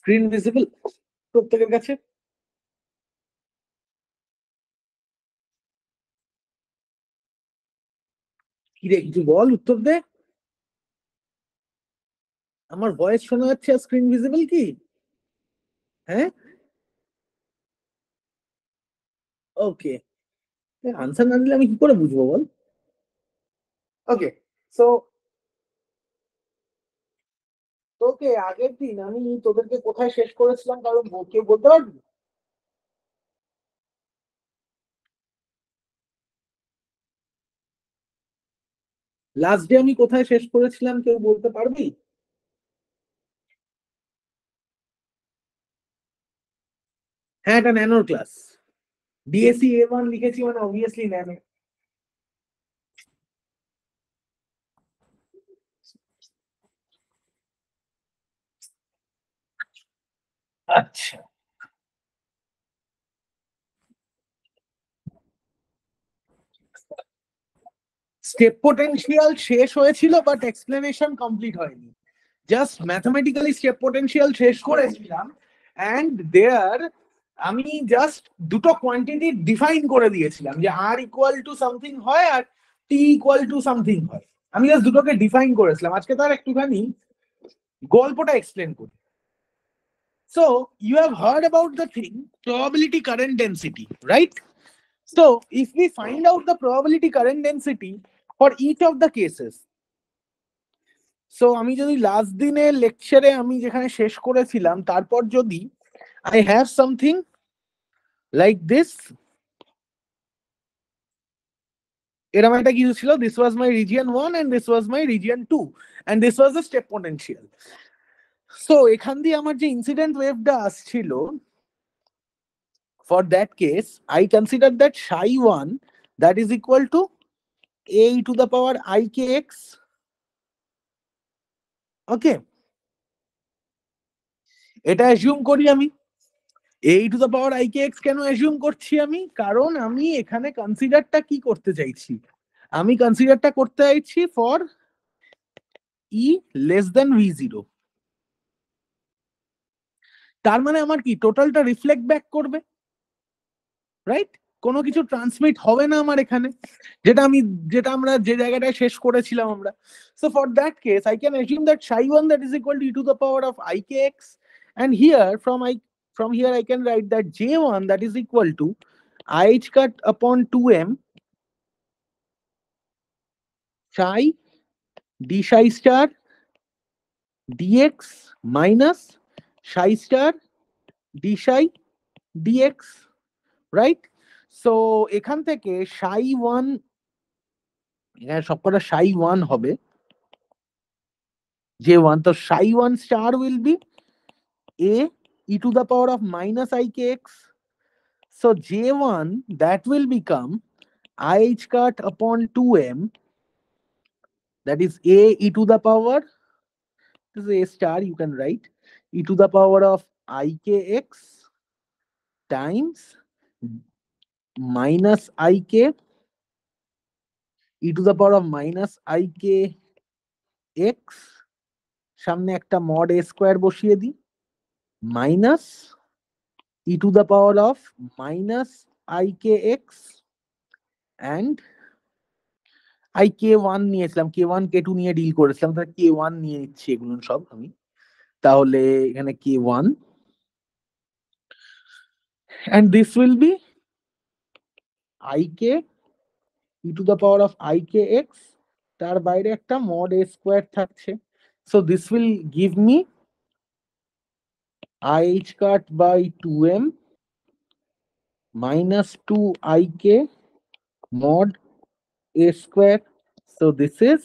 Screen visible প্রত্যেকের কাছে? কি রে, কিছু বল, উত্তর দে। আমার ভয়েস শোনা যাচ্ছে আর স্ক্রিন ভিজিবল কি? হ্যাঁ, ওকে। আনসার না দিলে আমি কি করে বুঝবো বল? ওকে, সো তোকে আগের দিন আমি তোদেরকে কোথায় শেষ করেছিলাম, কারণ কেউ বলতে পারবি? লাস্ট ডে আমি কোথায় শেষ করেছিলাম কেউ বলতে পারবি? হ্যাঁ, এটা ন্যানোর ক্লাস। ডিএসসি A1 লিখেছি মানে অবভিয়াসলি ন্যানো। আচ্ছা, স্টেপ পোটেনশিয়াল শেষ হয়েছিল বাট এক্সপ্লেনেশন কমপ্লিট হয়নি। জাস্ট ম্যাথমেটিক্যালি স্টেপ পোটেনশিয়াল শেষ করেছিলাম, অ্যান্ড দেয়ার আমি জাস্ট দুটো কোয়ান্টিটি ডিফাইন করে দিয়েছিলাম যে আর ইকুয়াল টু সামথিং হয় আর টি ইকুয়াল টু সামথিং হয়। আমি জাস্ট দুটোকে ডিফাইন করেছিলাম। আজকে তার একটুখানি গল্পটা এক্সপ্লেন করি। So you have heard about the thing probability current density, right? So if we find out the probability current density for each of the cases, so আমি যদি লাস্ট দিনের লেকচারে আমি যেখানে শেষ করেছিলাম তারপর যদি I have something like this, এরকম একটা কিছু ছিল, this was my region 1 and this was my region 2 and this was the step potential. So এখান দিয়ে আমার যে ইনসিডেন্ট ওয়েভটা আসছিল, for that case I consider that psi1 that is equal to a to the power ikx. ওকে, এটা assume করি আমি। a to the power ikx কেন assume করছি আমি? কারণ আমি এখানে কনসিডারটা কি করতে চাইছি, আমি কনসিডারটা করতে চাইছি for E less than v0। তার মানে আমার কি টোটালটা রিফ্লেক্ট ব্যাক করবে, রাইট? কোনো কিছু ট্রান্সমিট হবে না আমার এখানে, যেটা আমরা যে জায়গাটায় শেষ করেছিলাম আমরা। So for that case I can assume that psi1 that is equal to e to the power of ikx, and here from here I can write that j1 that is equal to I cut upon 2m psi d psi star dx minus psi star d psi dx, right? So এখান থেকে psi1, এখানে সবকটা psi1 হবে, j1, তো psi1 star will be a e to the power of minus ikx. So j1 that will become I cut upon 2m, that is a e to the power, this is a star, you can write e to the power of ikx times minus ik e to the power of minus ikx, সামনে একটা mod a square বসিয়ে দিই, minus e to the power of minus ikx and I k1 নিয়েছিলাম, k1 k2 নিয়ে deal করেছিলাম, তাহলে k1 নিয়ে নিচ্ছি এগুলো সব আমি। তাহলে এখানে k1 and this will be ik e to the power of ikx, তার বাইরে একটা mod a square থাকছে। So this will give me I cut by 2m minus 2 ik mod a square. So this is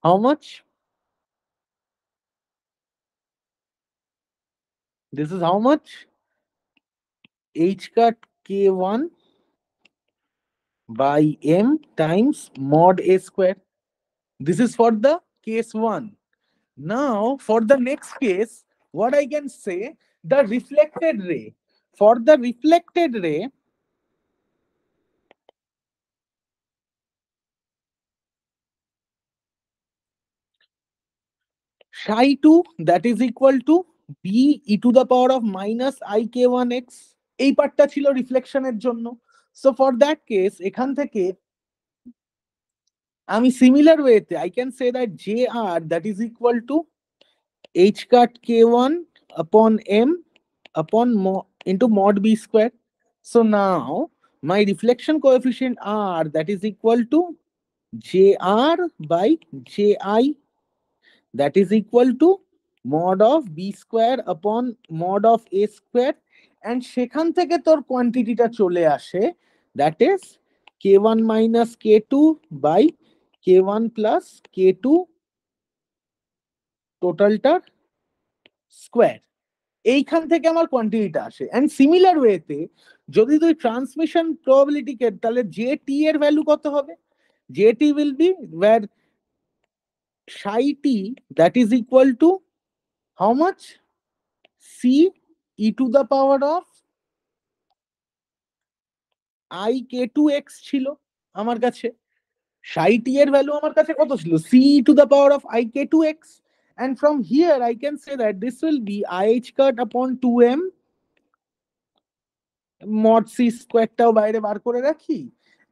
how much? This is how much? H cut k1 by m times mod a square. This is for the case 1. Now for the next case, what I can say, the reflected ray. For the reflected ray, psi2 that is equal to B e to the power of minus i k one x, এই পার্টটা ছিল রিফ্লেকশনের জন্য। So for that case এখান থেকে আমি similar ওয়েতে I can say that J R that is equal to h cut k1 upon m upon into mod b square. So now my reflection coefficient r that is equal to jr by ji, that is equal to mod of b square upon mod of a square, and সেখান থেকে তোর কোয়ান্টিটিটা চলে আসে that is k1 minus k2 by k1 plus k2 টোটালটার square, এইখান থেকে আমার কোয়ান্টিটিটা আসে। এন্ড সিমিলার ওয়েতে যদি তুই ট্রান্সমিশন প্রবাবিলিটিকে, তাহলে জে টি এর ভ্যালু কত হবে? J T will be where psi t that is equal to how much? C e to the power of I k2x ছিল আমার কাছে, psi t এর ভ্যালু আমার কাছে কত ছিল? C e to the power of I k2x, and from here I can say that this will be IH cut upon 2m mod c স্কোয়ারটাও বাইরে বার করে রাখি,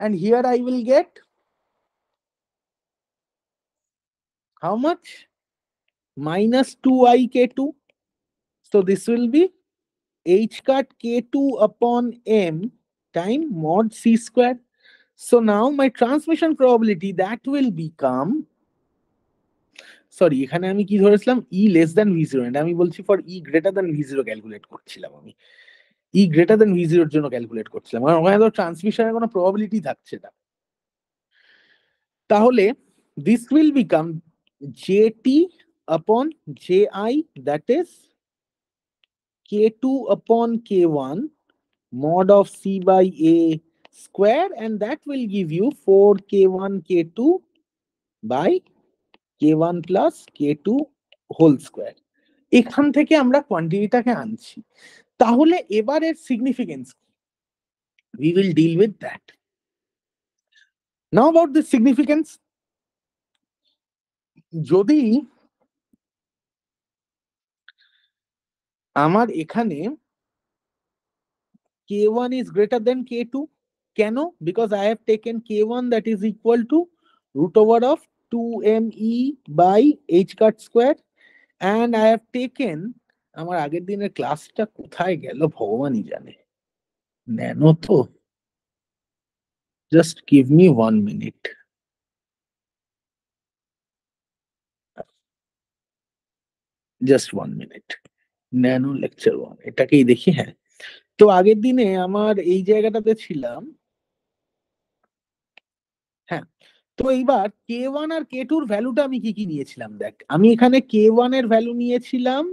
and here I will get how much? Minus 2i k2. So this will be h cut k2 upon m time mod c square. So now my transmission probability that will become, sorry এখানে আমি কি ধরেছিলাম, e less than v0, and আমি বলছি for e greater than v0 calculate করছিলাম আমি, e greater than v0 এর জন্য ক্যালকুলেট করছিলাম, কারণ ওখানে তো ট্রান্সমিশনের কোনো প্রবাবিলিটি থাকছে না। তাহলে this will become jt upon ji, that is k2 upon k1 mod of c by a square, and that will give you 4k1 k2 by k1 plus k2 whole square. এখান থেকে আমরা কোয়ান্টিটিটাকে আনছি। তাহলে এবারের significance we will deal with that. Now about the significance, যদি আমার এখানে k1 is greater than k2, কেন? Because I have taken k1 that is equal to root over of 2me by h cut square, and I have taken, আমার আগের দিনের ক্লাসটা কোথায় গেল ভগবানই জানে, ন্যানো তো, just give me 1 minute. Just 1 minute. Nano lecture 1 এটাকেই দেখি। হ্যাঁ, তো আগের দিনে আমার এই জায়গাটাতে ছিলাম। হ্যাঁ, তো এইবার k1 আর k2 এর ভ্যালুটা আমি কি কি নিয়েছিলাম দেখ, আমি এখানে k1 এর ভ্যালু নিয়েছিলাম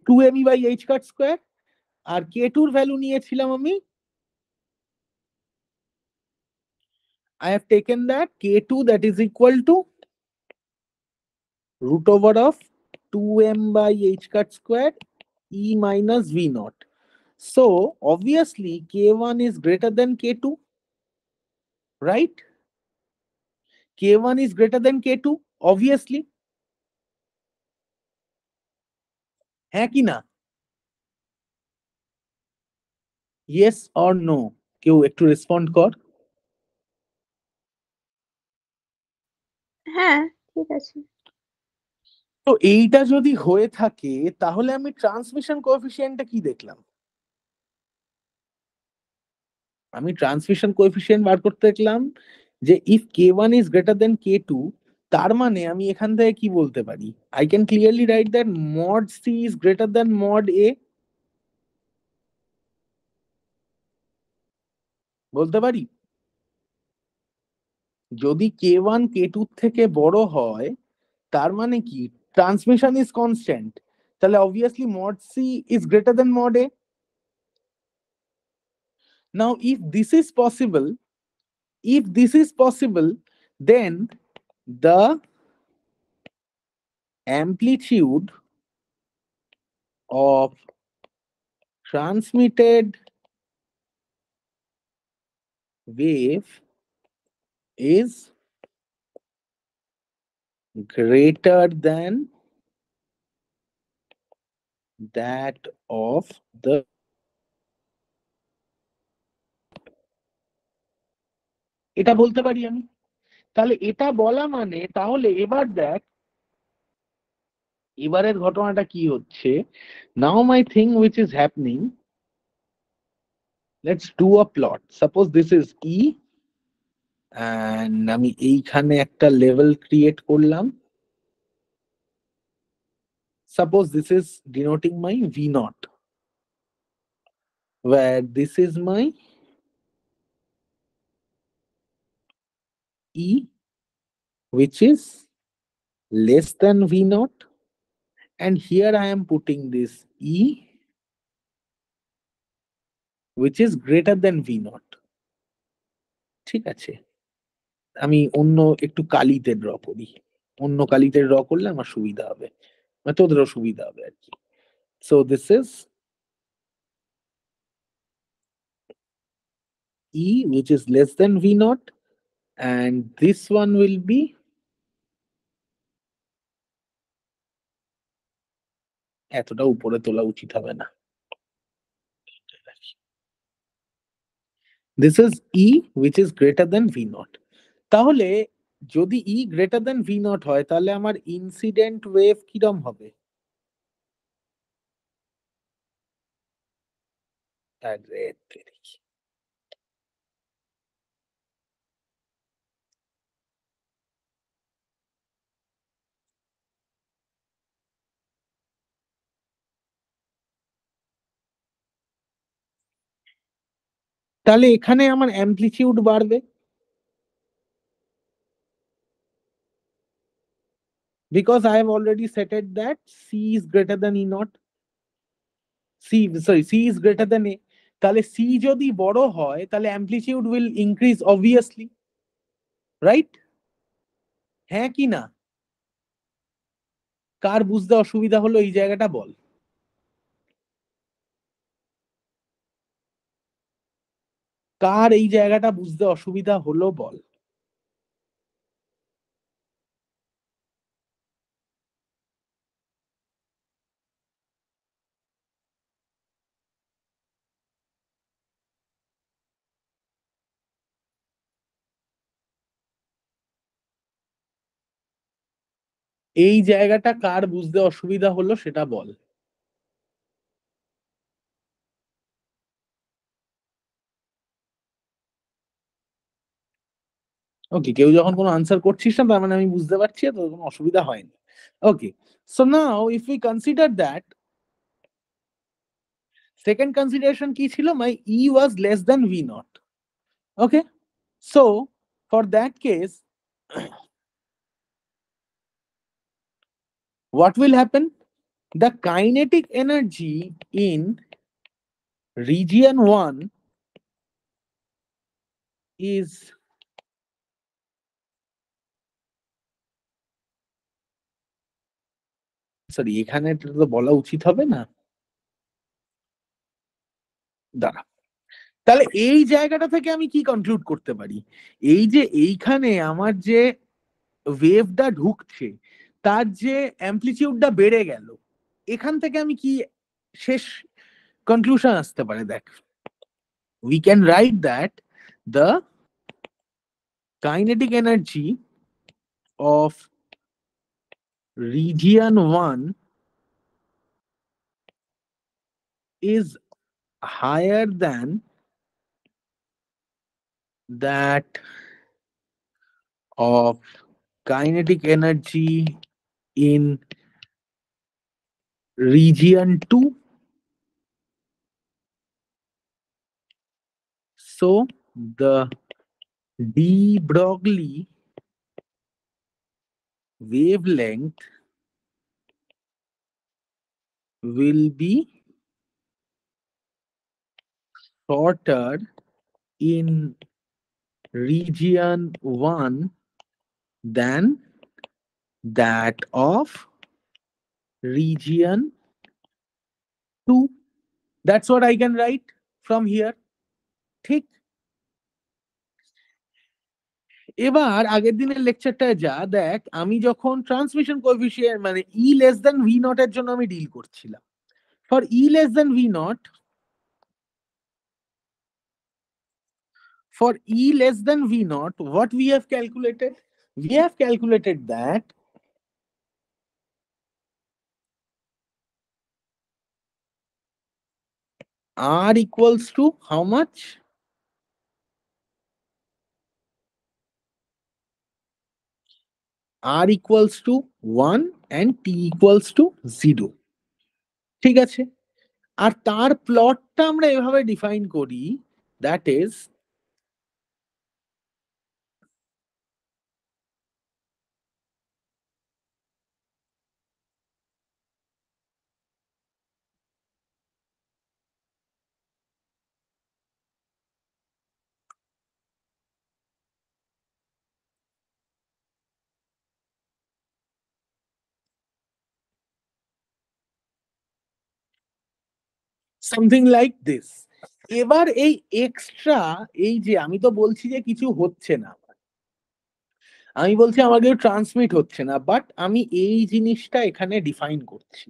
2me by h cut square, আর k2 এর ভ্যালু নিয়েছিলাম আমি, I have taken that k2 that is equal to root over of 2m by h cut square e minus v naught. So obviously k1 is greater than k2, right? k1 is greater than k2 obviously, হ্যাঁ কি না? yes or no, কেউ একটু respond কর। হ্যাঁ ঠিক আছে। তো এইটা যদি হয়ে থাকে তাহলে আমি ট্রান্সমিশন কোএফিসিয়েন্টটা কি দেখলাম? আমি ট্রান্সমিশন কোএফিসিয়েন্ট বার করতে দেখলাম যে if k1 is greater than k2, তার মানে আমি এখান থেকে কি বলতে পারি, I can clearly write that mod c is greater than mod a, বলতে পারি। যদি k1 k2 থেকে বড় হয় তার মানে কি ট্রান্সমিশন ইজ কনস্ট্যান্ট, তাহলে obviously mod c is greater than mod a. Now if this is possible, then the amplitude of transmitted wave is greater than that of the এটা বলতে পারি আমি। তাহলে এটা বলা মানে তাহলে এবার দেখ এবারের ঘটনাটা কি হচ্ছে। Now my thing which is happening, let's do a plot. Suppose this is E and আমি এইখানে একটা লেভেল ক্রিয়েট করলাম। Suppose this is denoting my V naught, where this is my E, which is less than V naught, and here I am putting this E, which is greater than V naught. ঠিক আছে, আমি অন্য একটু কালিতে draw করি, অন্য কালিতে draw করলে আমার সুবিধা হবে, মানে তোদেরও সুবিধা হবে আর কি। So this is E which is less than V naught, and this one will be এতটা উপরে তোলা উচিত হবে না। This is E which is greater than V naught. তাহলে যদি E greater than V naught হয় তাহলে আমার ইনসিডেন্ট ওয়েভ কিরম হবে? আরে তেরি। তাহলে এখানে আমার অ্যামপ্লিটিউড বাড়বে, because I have already stated that C is greater than E naught. C is greater than A. তাহলে C যদি বড় হয় তাহলে amplitude will increase obviously, right? হ্যাঁ কি না? কার বুঝতে অসুবিধা হলো এই জায়গাটা বল। কার এই জায়গাটা বুঝতে অসুবিধা হলো বল। এই জায়গাটা কার বুঝতে অসুবিধা হলো সেটা বল। ওকে, কেউ যখন কোনো আনসার করছিস না তার মানে আমি বুঝতে পারছি তোর কোনো অসুবিধা হয়নি। Okay, so now if we consider that, second consideration কি ছিল? My E was less than V naught. Okay, so for that case what will happen? The kinetic energy in region 1 is sorry এখানে তো বলা উচিত হবে না, দাঁড়া। তাহলে এই জায়গাটা থেকে আমি কি কনক্লুড করতে পারি? এই যে এইখানে আমার যে ওয়েভটা ঢুকছে তার যে অ্যামপ্লিটিউডটা বেড়ে গেল, এখান থেকে আমি কি শেষ কনক্লুশন আসতে পারে? দেখ, we can write that the kinetic energy of region 1 is higher than that of kinetic energy in region 2. So the de Broglie wavelength will be shorter in region 1 than that of region 2. That's what I can write from here. ঠিক। এবার আগের দিনের লেকচারটায় যা দেখ, আমি যখন transmission coefficient মানে ই less than V not এর জন্য আমি ডিল করছিলাম, For E less than V naught, for E less than V naught, what we have calculated? We have calculated that R equals to how much? R equals to 1 and T equals to 0. ঠিক আছে? আর তার প্লটটা আমরা এভাবে define করি, that is something like this. এবার এই extra, এই যে আমি তো বলছি যে কিছু হচ্ছে না, আমি বলছি আমার কিছু ট্রান্সমিট হচ্ছে না, বাট আমি এই জিনিসটা এখানে ডিফাইন করছি।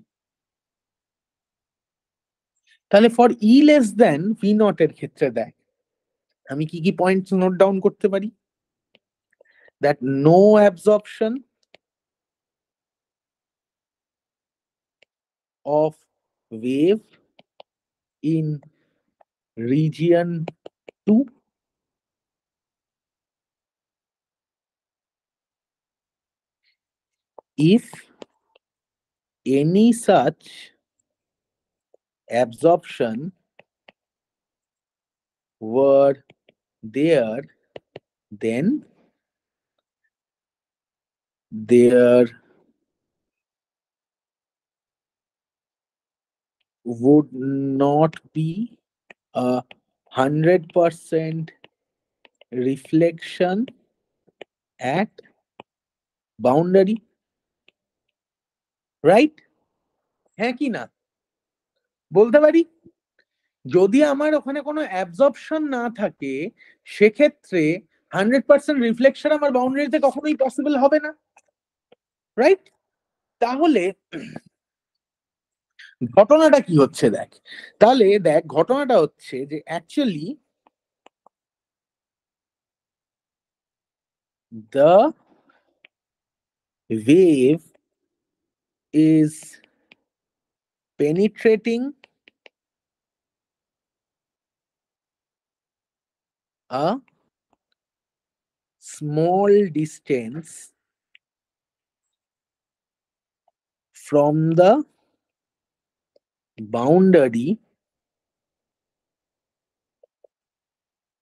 তাহলে for E less than V naught এর ক্ষেত্রে দেখ আমি কি কি পয়েন্টস নোট ডাউন করতে পারি? That no absorption of wave in region 2, if any such absorption were there, then there would not be a 100% reflection at boundary, right? হ্যাঁ কি না বলতে পারি? যদি আমার ওখানে কোনো অ্যাবজর্পশন না থাকে সেক্ষেত্রে 100% রিফ্লেকশন আমার বাউন্ডারিতে কখনোই পসিবল হবে না, রাইট? তাহলে ঘটনাটা কি হচ্ছে দেখ, তাহলে দেখ ঘটনাটা হচ্ছে যে actually the wave is penetrating a small distance from the boundary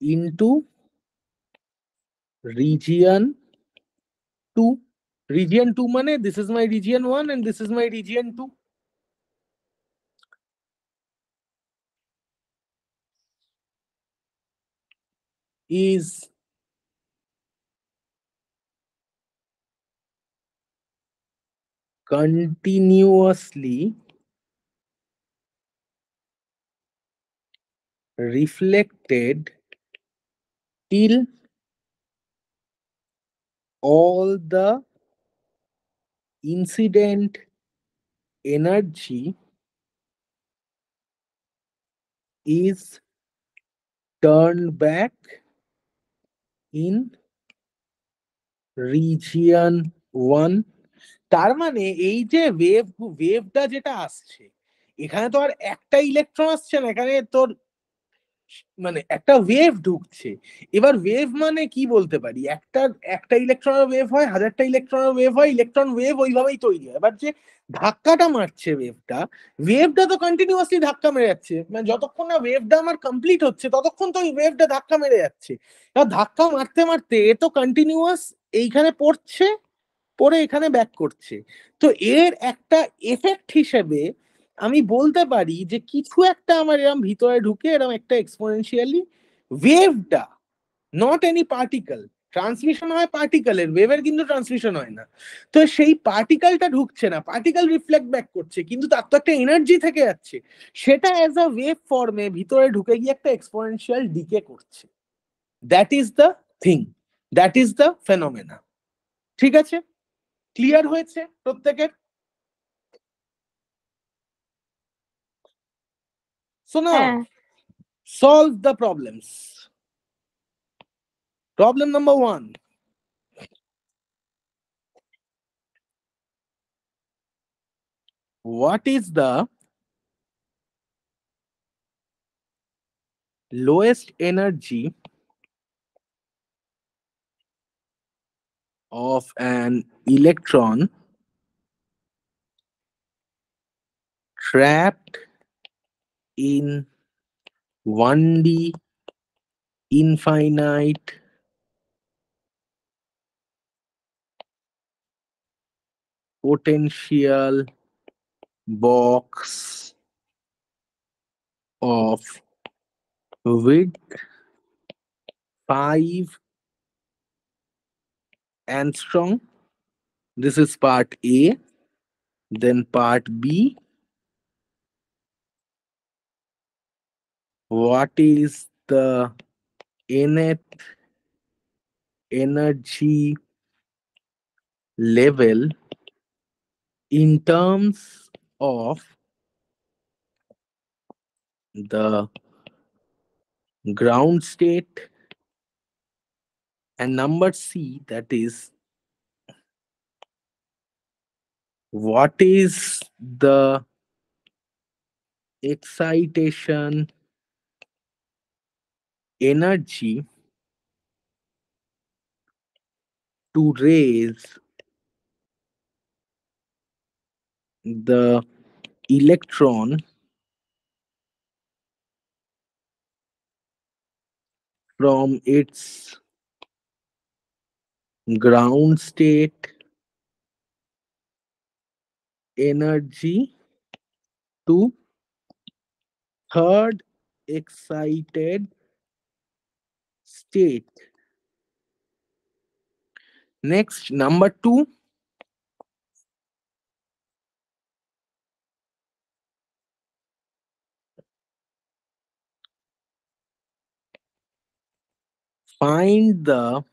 into region 2. Region 2 মানে this is my region 1 and this is my region 2. Is continuously reflected till all the incident energy is turned back in region 1. তার মানে এই যে ওয়েভটা যেটা আসছে এখানে তো আর একটা ইলেকট্রন আসছে না, এখানে তোর মানে একটা ওয়েভ ঢুকছে। এবার ওয়েভ মানে কি বলতে পারি, একটা ইলেকট্রনের ওয়েভ হয়, হাজারটা ইলেকট্রনের ওয়েভ হয়, ইলেকট্রন ওয়েভ ওইভাবেই তৈরি হয়। এবার যে ধাক্কাটা মারছে ওয়েভটা তো কন্টিনিউয়াসলি ধাক্কা মেরে যাচ্ছে, মানে যতক্ষণ না ওয়েভটা আমার কমপ্লিট হচ্ছে ততক্ষণ তো ওই ওয়েভটা ধাক্কা মেরে যাচ্ছে। এবার ধাক্কা মারতে মারতে এ তো কন্টিনিউয়াস এইখানে পড়ছে, পরে এখানে ব্যাক করছে। তো এর একটা এফেক্ট হিসেবে আমি বলতে পারি যে কিছু একটা আমার এরকম ভিতরে ঢুকে এরকম একটা এক্সপোনেনশিয়ালি ওয়েভটা, নট এনি পার্টিকেল, ট্রান্সমিশন হয় পার্টিকেলের, ওয়েভের কিন্তু ট্রান্সমিশন হয় না। তো সেই পার্টিকেলটা ঢুকছে না, পার্টিকেল রিফ্লেক্ট ব্যাক করছে, কিন্তু তার তো একটা এনার্জি থেকে যাচ্ছে, সেটা অ্যাজ আ ওয়েভ ফর্মে ভিতরে ঢুকে গিয়ে একটা এক্সপোনেনশিয়াল ডিকে করছে। That is the thing, that is the phenomena. ঠিক আছে? ক্লিয়ার হয়েছে প্রত্যেকের? So হ্যাঁ, now solve the problems. Problem number 1. What is the lowest energy of an electron trapped in 1D infinite potential box of width 5 angstrom? This is part A. Then part B. What is the nth energy level in terms of the ground state? And number C, that is, what is the excitation energy to raise the electron from its ground state energy to third excited state? Next, number 2, find the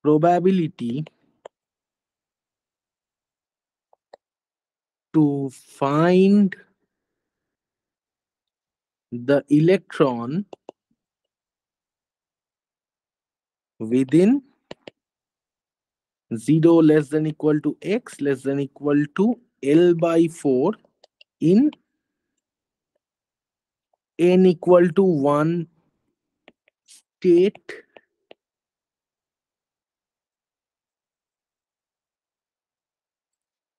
probability to find the electron within 0 less than equal to x less than equal to L by 4 in n equal to 1 state.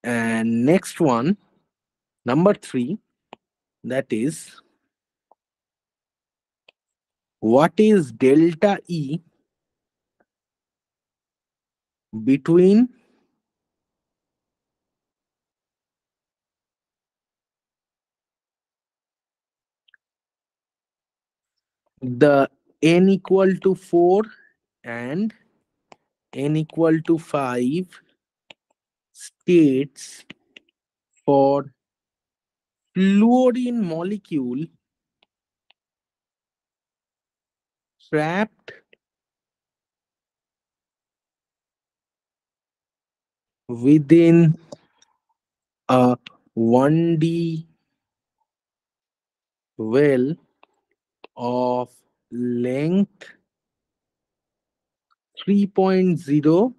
And next one, number 3, that is, what is delta E between the n equal to 4 and n equal to 5 states for fluorine molecule trapped within a 1D well of length 3.0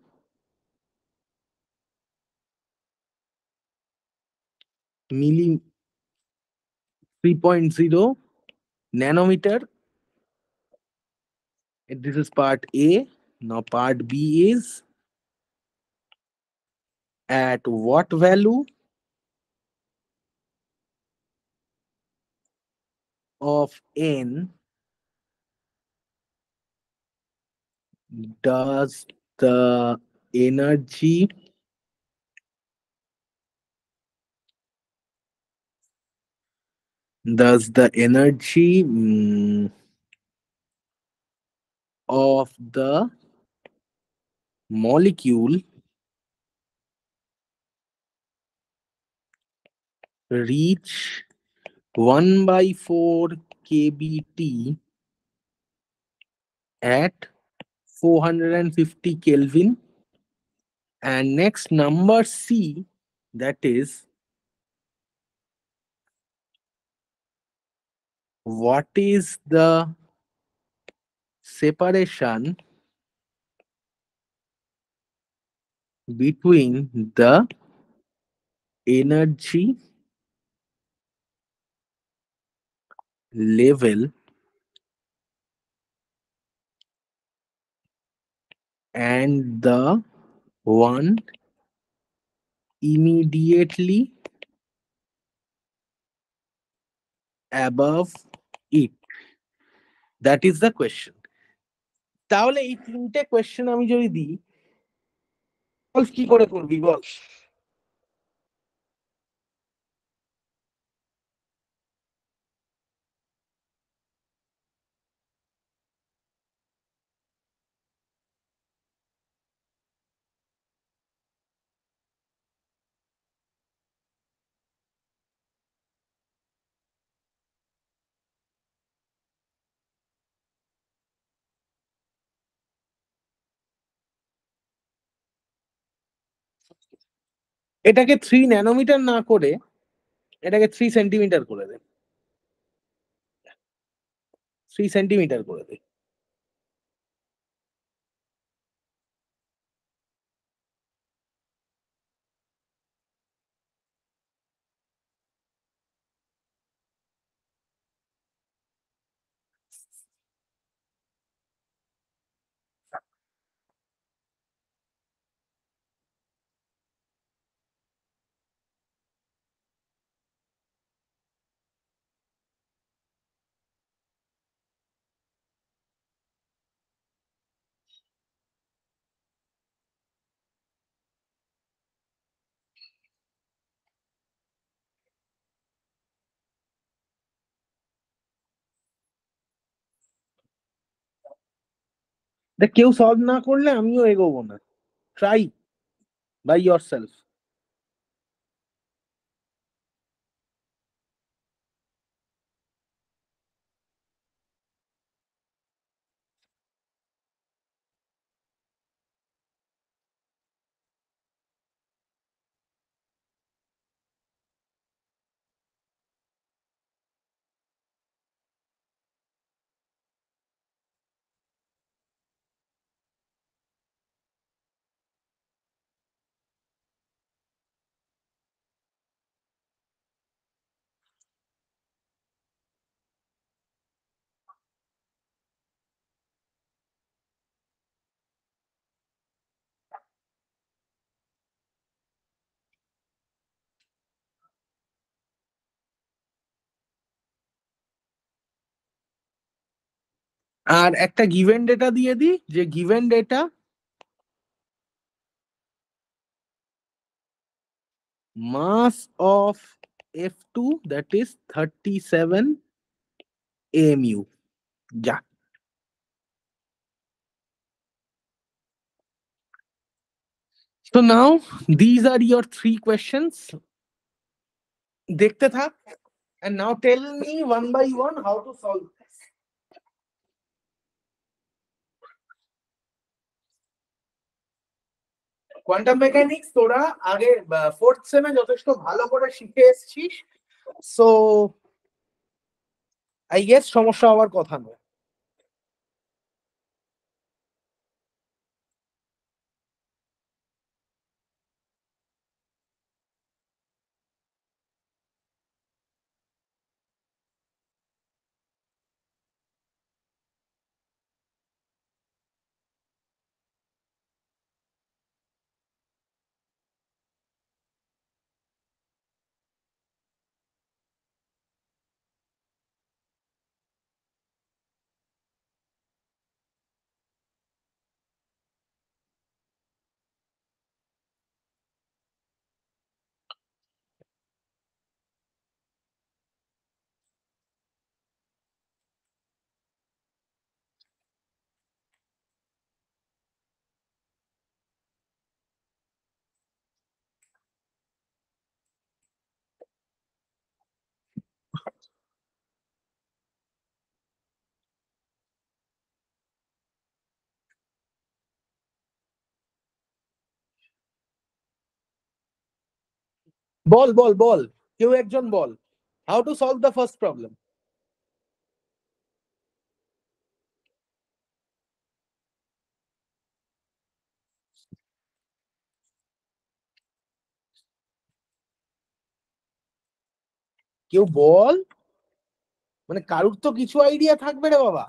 milli 3.0 nanometer. This is part A. Now part B is, at what value of n does the energy of the molecule reach 1 by 4 kBt at 450 Kelvin? And next, number C, that is, what is the separation between the energy level and the one immediately above it? That is the question. তাহলে এই তিনটে question আমি যদি দিই, solve কি করে করবি বল? এটাকে 3 ন্যানোমিটার না করে এটাকে 3 সেন্টিমিটার করে দে। 3 সেন্টিমিটার করে দে। দেখ, কেউ সলভ না করলে আমিও এগোবো না। Try by yourself. আর একটা গিভেন ডেটা দিয়ে দিই, যে given data mass of F2 that is 37 AMU. যা। So now these are your 3 questions. দেখতে থাক, and now tell me one by one how to solve this. Quantum mechanics তোরা আগে 4th সেমে যথেষ্ট ভালো করে শিখে এসেছিস, সো আই গেস সমস্যা হওয়ার কথা নয়। বল বল বল, কেউ একজন বল, how to solve the first problem. কেউ বল, মানে কারুর তো কিছু আইডিয়া থাকবে রে বাবা।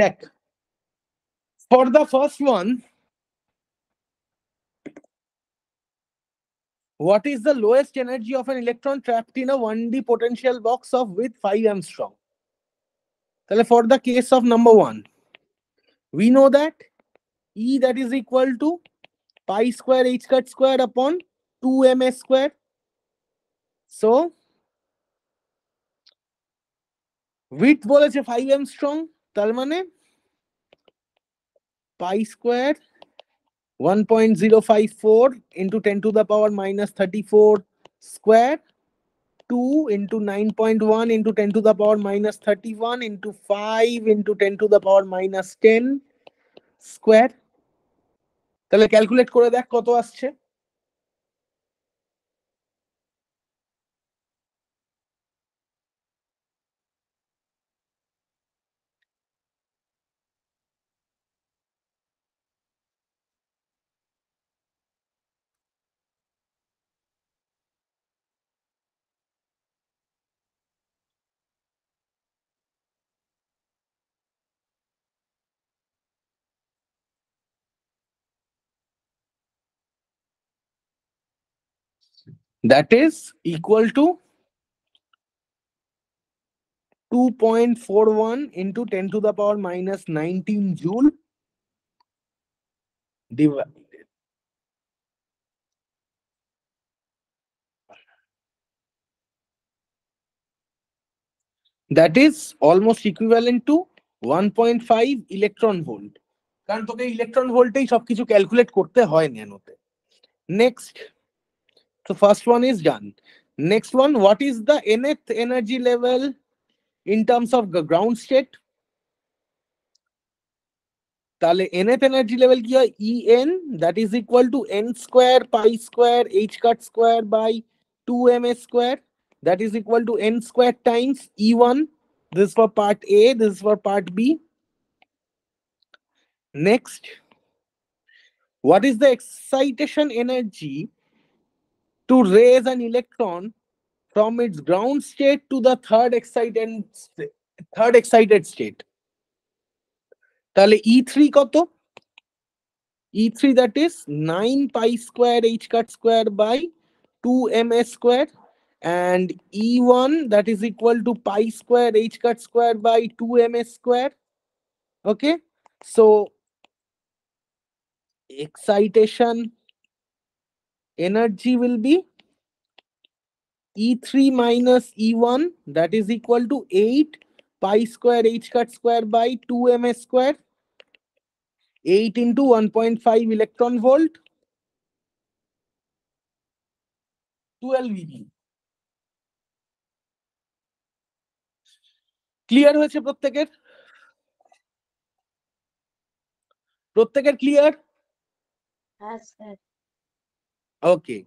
দেখ, for the first one, what is the lowest energy of an electron trapped in a 1D potential box of with 5 Armstrong? তাহলে for the case of number 1, we know that E that is equal to pi square h cut square upon 2ms square. So width বলেছে 5 Armstrong, তার মানে pi square 1.054 into 10 to the power minus 34 square, 2 into 9.1 into 10 to the power minus 31 into 5 into 10 to the power minus 10 square. তাহলে calculate করে দেখ কত আসছে। That is equal to 2.41 into 10 to the power minus 19 joule divided. That is almost equivalent to 1.5 electron volt. কারণ তোকে electron ভোল্টেই সবকিছু calculate করতে হয় ন্যানোতে। Next, so first one is done. Next one, what is the nth energy level in terms of the ground state? তাহলে nth energy level কি হয়? En, that is equal to n square pi square h cut square by 2ms square, that is equal to n square times E1. This is for part A, this is for part B. Next, what is the excitation energy to raise an electron from its ground state to the third excited state? তাহলে E3 কত? E3 that is 9 pi square h cut square by 2ms square, and E1 that is equal to pi square h cut square by 2ms square. Okay, so excitation energy will be E3 minus E1, that is equal to 8 pi square h cut square by 2ms square, 8 into 1.5 electron volt, 12 eV. Clear হয়েছে প্রত্যেকের? প্রত্যেকের clear? Yes, sir. Okay,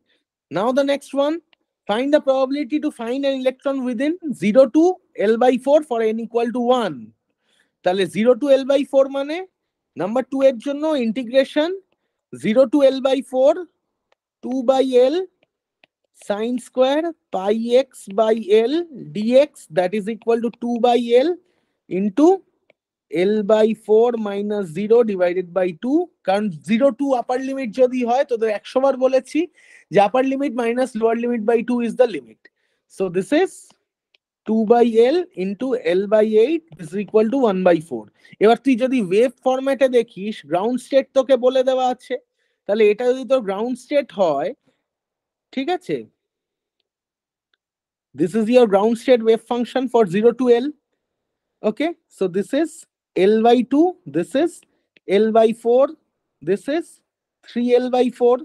now the next one, find the probability to find an electron within 0 to L by 4 for n equal to 1. তাহলে 0 to L by 4 মানে number 2 এর জন্য integration 0 to L by 4 2 by L sin square pi x by L dx, that is equal to 2 by L into L by 4 minus 0 divided by 2. কারণ 0 to upper limit যদি হয় তোদের 100 বার বলেছি যে upper limit minus lower limit by 2 is the limit. So this is 2 by L into L by 8 is equal to 1 by 4. এবার তুই যদি wave ফরম্যাটে দেখিস, গ্রাউন্ড স্টেট তোকে বলে দেওয়া আছে, তাহলে এটা যদি তোর গ্রাউন্ড স্টেট হয়, ঠিক আছে, This is your ground state wave function for 0 to L. Okay, so this is L by 2, this is L by 4, this is 3L by 4.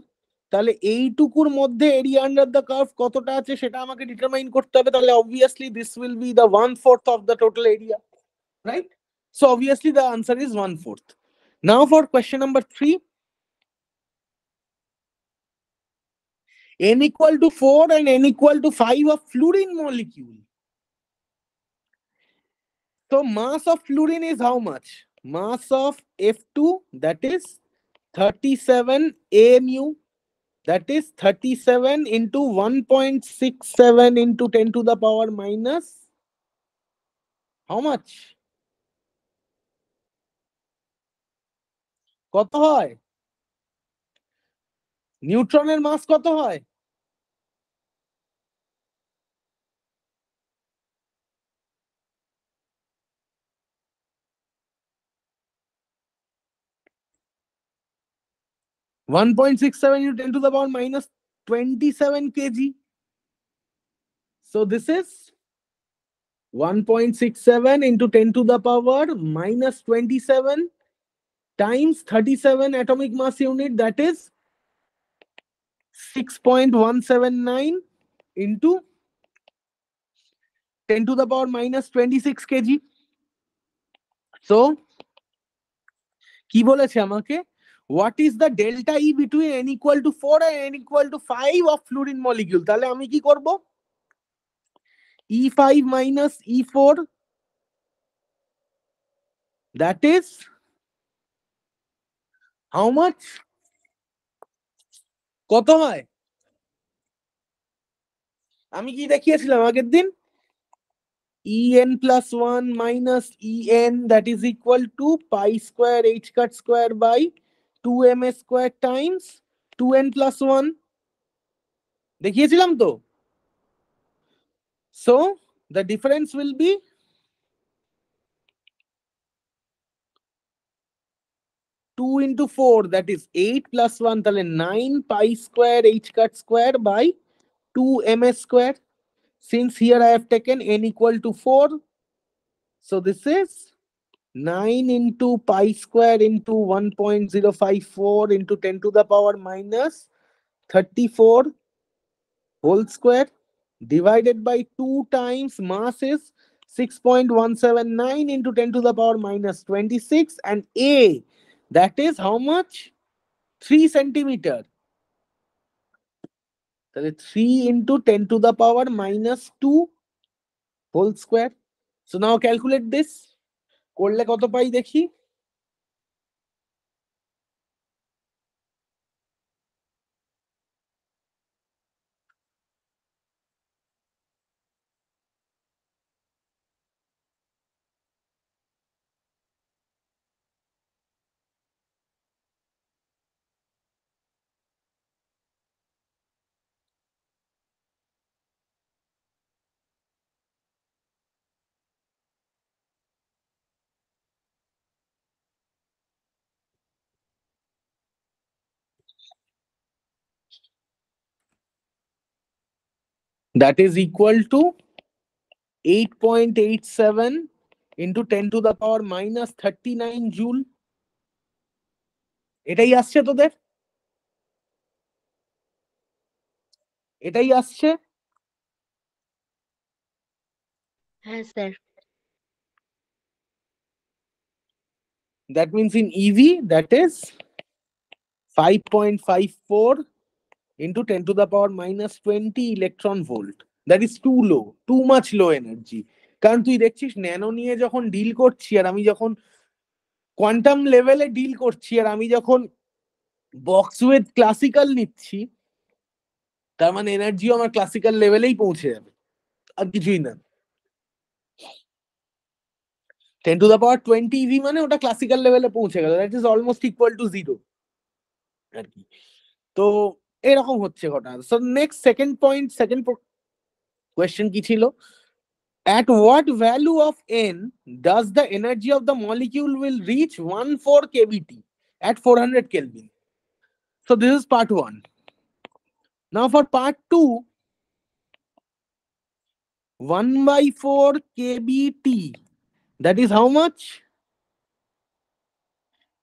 তাহলে এইটুকুর মধ্যে এরিয়া আন্ডার দ্য কার্ভ কতটা আছে সেটা আমাকে ডিটারমাইন করতে হবে। তাহলে obviously this will be the 1/4 of the total area, right? So obviously the answer is 1/4. Now for question number 3, n equal to 4 and n equal to 5 of fluorine molecule. So mass of fluorine is how much? Mass of F2, that is 37 AMU, that is 37 into 1.67 into 10 to the power minus how much? কত হয়? নিউট্রনের মাস কত হয়? (1.67 into 10 to the power minus 27 kg). So this is 1.67 into 10 to the power minus 27 times 37 atomic mass unit, that is 6.179 into 10 to the power minus 26 kg. So কি বলেছে আমাকে? What is the delta E between n equal to 4 and n equal to 5 of fluorine molecule? তাহলে আমি কি করব? E5 minus E4, that is how much? কত হয়? আমি কি দেখিয়েছিলাম আগের দিন? En plus 1 minus En, that is equal to pi square h cut square by 2ms square times 2n plus 1. দেখিয়েছিলাম তো? So the difference will be 2 into 4, that is 8 plus 1, তাহলে 9 pi square h cut square by 2ms square. Since here I have taken n equal to 4, so this is 9 into pi square into 1.054 into 10 to the power minus 34 whole square divided by 2 times mass is 6.179 into 10 to the power minus 26, and A, that is how much? 3 centimeter. That is 3 into 10 to the power minus 2 whole square. So now calculate this. করলে কত পাই দেখি? That is equal to 8.87 into 10 to the power minus 39 joule. এটাই আসছে তোদের? এটাই আসছে? হ্যাঁ sir. That means in EV, that is 5.54 into 10 to the power minus 20 electron volt. That is too low, too much low energy. কারণ তুই দেখছিস nano নিয়ে যখন ডিল করছি আর আমি যখন কোয়ান্টাম লেভেলে ডিল করছি আর আমি যখন বক্স উইথ ক্লাসিক্যাল নিচ্ছি, তার মানে এনার্জিও আমার ক্লাসিক্যাল লেভেলেই পৌঁছে যাবে, আর কিছুই না। 10 to the power 20 EV মানে ওটা ক্লাসিক্যাল লেভেলে পৌঁছে গেল, that is almost equal to 0 আর কি। তো এরকম হচ্ছে ঘটনা। So next second point, second question কি ছিল? At what value of n does the energy of the molecule will reach 14 kBT at 400 Kelvin? So this is part 1. Now for part 2, 1/4 kBT. That is how much?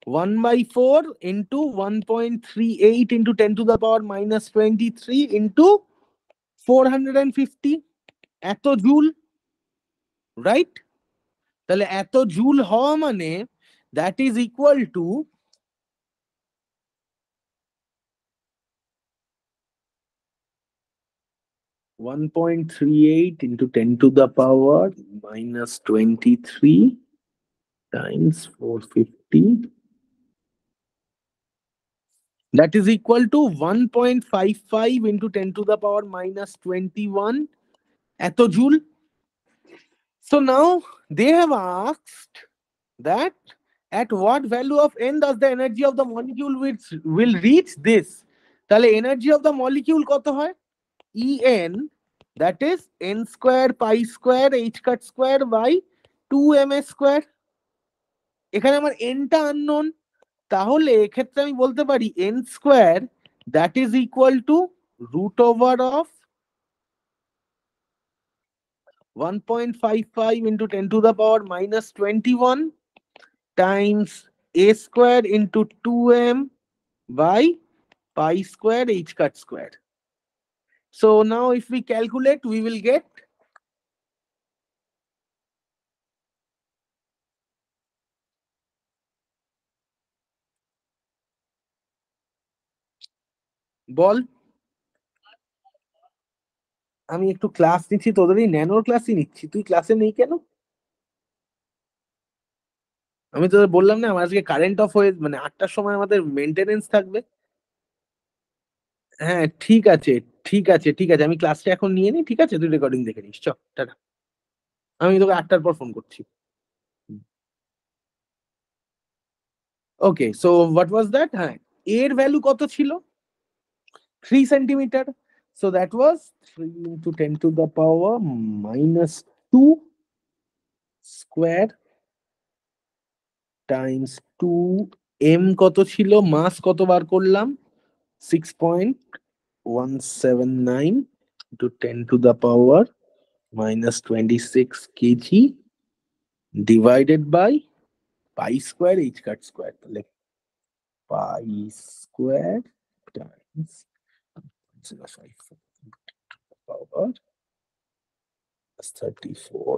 1/4 into 1.38 into 10 to the power minus 23 into 450. এত joule, right? তাহলে এত joule হওয়া মানে that is equal to 1.38 into 10 to the power minus 23 times 450. That is equal to 1.55 into 10 to the power minus 21 eto joule. So now they have asked that at what value of n does the energy of the molecule will reach this. তাহলে energy of the molecule কত হয়? En, that is n square pi square h cut square by 2ms square. এখানে আমার n টা unknown, তাহলে এক্ষেত্রে আমি বলতে পারি n square that is equal to root over of 1.55 into 10 to the power minus 21 times a square into 2m by pi square h cut square. So now if we calculate, we will get বল। আমি একটু class নিচ্ছি, তোদেরই ন্যানোর ক্লাসই নিচ্ছি, তুই ক্লাসে নেই কেন? আমি তোদের বললাম না আমার আজকে কারেন্ট অফ হয়ে মানে 8টার সময় আমাদের মেইনটেনেন্স থাকবে। হ্যাঁ ঠিক আছে ঠিক আছে ঠিক আছে, আমি ক্লাসটা এখন নিয়ে নিই, ঠিক আছে? তুই রেকর্ডিং দেখে নিস, চ টাটা। আমি তোকে 8টার পর ফোন করছি। ওকে, সো হোয়াট ওয়াজ দ্যাট? হ্যাঁ, এর ভ্যালু কত ছিল? 3 centimetre. So that was 3 into 10 to the power minus 2 square Times 2 m কত ছিল? মাস কত বার করলাম? 6.179 into 10 to the power minus 26 kg divided by pi square h cut square. তাহলে pi square times 0.05 power plus 34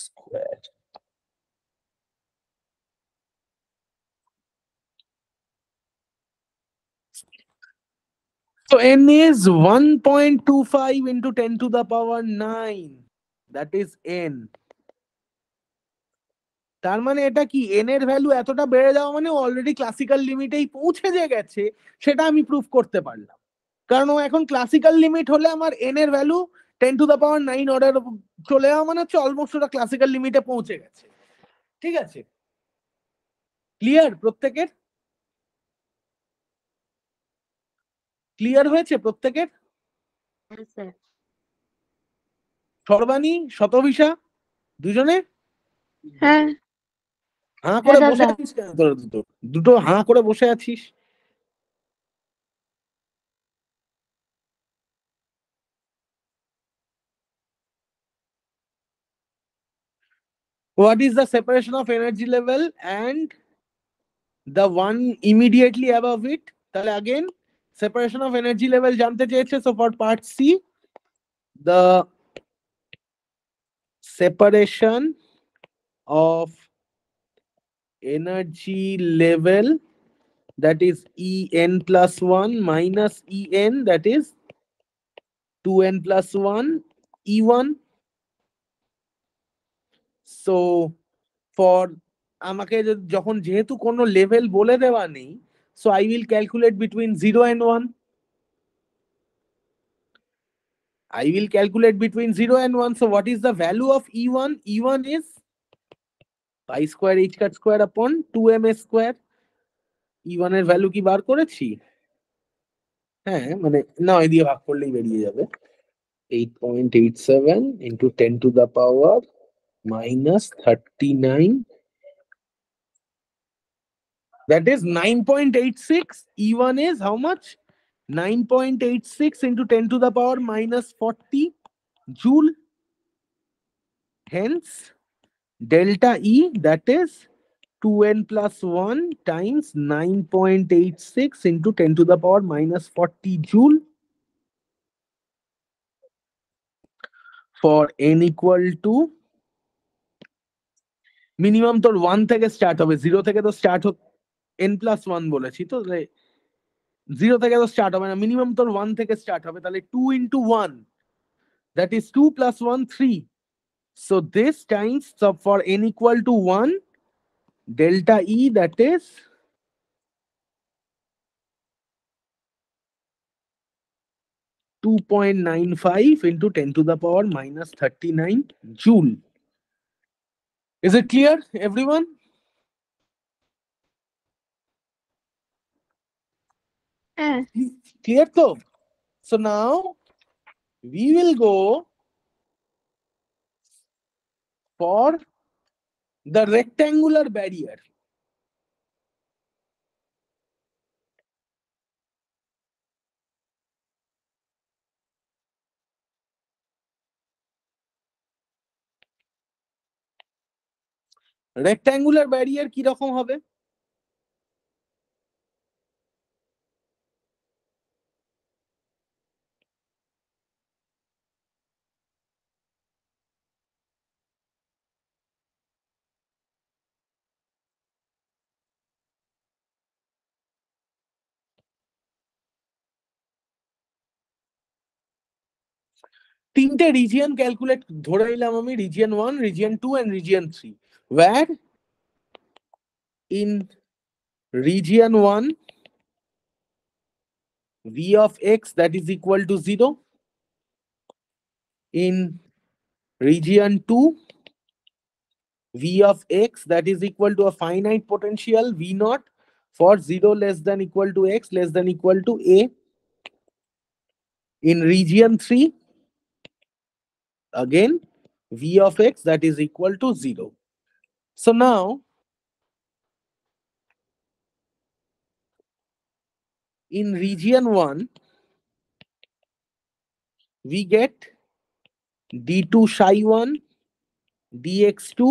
square. So n is 1.25 into 10 to the power 9. That is n. তার মানে এটা কি, n এর ভ্যালু এতটা বেড়ে যাওয়া মানে অলরেডি ক্লাসিক্যাল লিমিটেই পৌঁছে যে গেছে, সেটা আমি প্রুফ করতে পারলাম। কারণ ও এখন ক্লাসিক্যাল লিমিট হলে আমার n এর value 10 to the power 9 order চলে যাওয়া মানে হচ্ছে অলমোস্ট ওটা ক্লাসিক্যাল লিমিটে পৌঁছে গেছে। ঠিক আছে, ক্লিয়ার প্রত্যেকের? ক্লিয়ার হয়েছে প্রত্যেকের? হ্যাঁ স্যার। সর্বাণী, শতভিসা দুজনে হ্যাঁ হাঁ করে হ্যাঁ বসে দাদা। আছিস কেন? তোরা দুটো দুটো হাঁ করে বসে আছিস। What is the separation of energy level and the one immediately above it? তাহলে again separation of energy level জানতে চেয়েছে। So for part C, the separation of energy level, that is En plus 1 minus En, that is 2n plus 1 E1. So for আমাকে যখন যেহেতু কোনো level বলে দেওয়া নেই, so I will calculate between 0 and 1. I will calculate between 0 and 1. So what is the value of E1? E1 is pi square h cut square upon 2ms square. E1 এর value কি বার করেছি? হ্যাঁ, মানে না এই দিয়ে ভাগ করলেই বেরিয়ে যাবে। 8.87 into 10 to the power minus 39. That is 9.86. E1 is how much? 9.86 into 10 to the power minus 40. joule. Hence, delta E, that is 2n plus 1 times 9.86 into 10 to the power minus 40 joule for n equal to minimum তোর 1 থেকে start হবে, 0 থেকে তো start হবে, n plus 1 বলেছি তো, 0 থেকে তো স্টার্ট হবে না, মিনিমাম তোর 1 থেকে স্টার্ট হবে, তাহলে 2 into 1, that is 2 plus 1, 3. So this times, so for n equal to 1, delta E, that is 2.95 into 10 to the power minus 39 joule. Is it clear, everyone? Clear though? So now we will go for the rectangular barrier. Rectangular barrier কি রকম হবে? তিনটে region calculate ধরে নিলাম আমি, region 1, region 2 and region 3, where in region 1 v of x that is equal to 0, in region 2 v of x that is equal to a finite potential v naught for 0 less than equal to x less than equal to a, in region 3 again v of x that is equal to 0. So now in region 1 we get d2 psi 1 dx2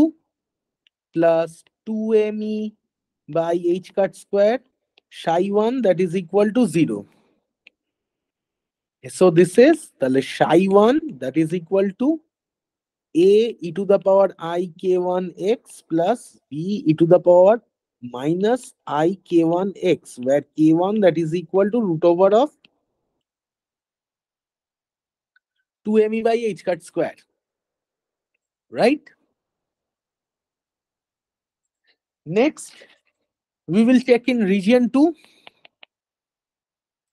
plus 2me by h cut square psi 1 that is equal to 0. So this is the psi 1 that is equal to a e to the power I k1 x plus b e to the power minus I k1 x, where k1 that is equal to root over of 2me by h cut square, right? Next, we will check in region 2,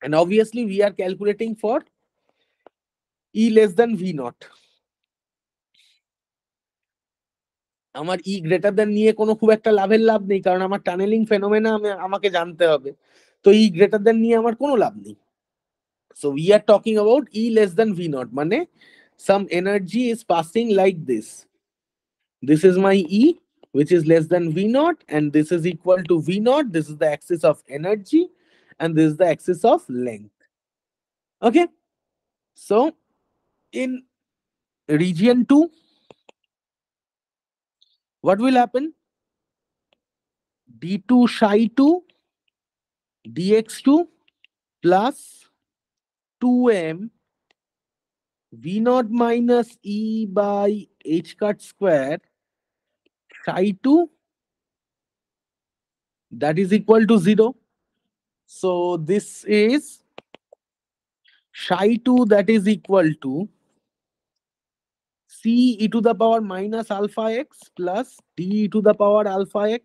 and obviously we are calculating for E less than V naught. আমার E greater than নিয়ে কোনো খুব একটা লাভের লাভ নেই, কারণ আমার tunnelling phenomena আমাকে জানতে হবে, তো E greater than নিয়ে আমার কোনো লাভ নেই. So we are talking about E less than V naught, মানে some energy is passing like this. This is my E, which is less than V naught, and this is equal to V naught. This is the axis of energy, and this is the axis of length. Okay. So in region 2, what will happen? d2 psi 2 dx2 plus 2m v naught minus e by h cut square psi 2 that is equal to 0. So this is psi 2 that is equal to c e to the power minus alpha x plus d e to the power alpha x,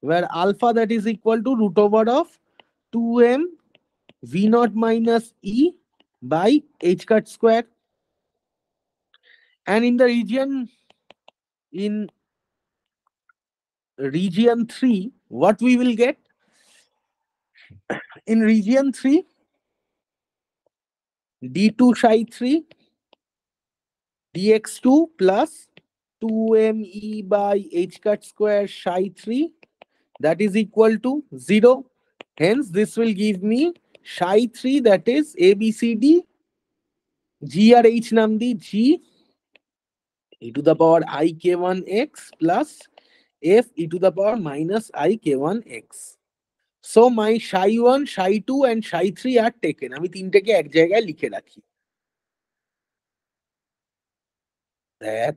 where alpha that is equal to root over of 2m v naught minus e by h cut square. And in the region 3, what we will get? In region 3, d2 psi 3 dx2 plus 2me by h cut square psi 3 that is equal to 0. Hence this will give me psi 3 that is abcd g R h নাম দিই g e to the power I k1 x plus f e to the power minus I k1 x. So my psi1, psi2 and psi3 are taken. আমি তিনটেকে এক জায়গায় লিখে রাখি। That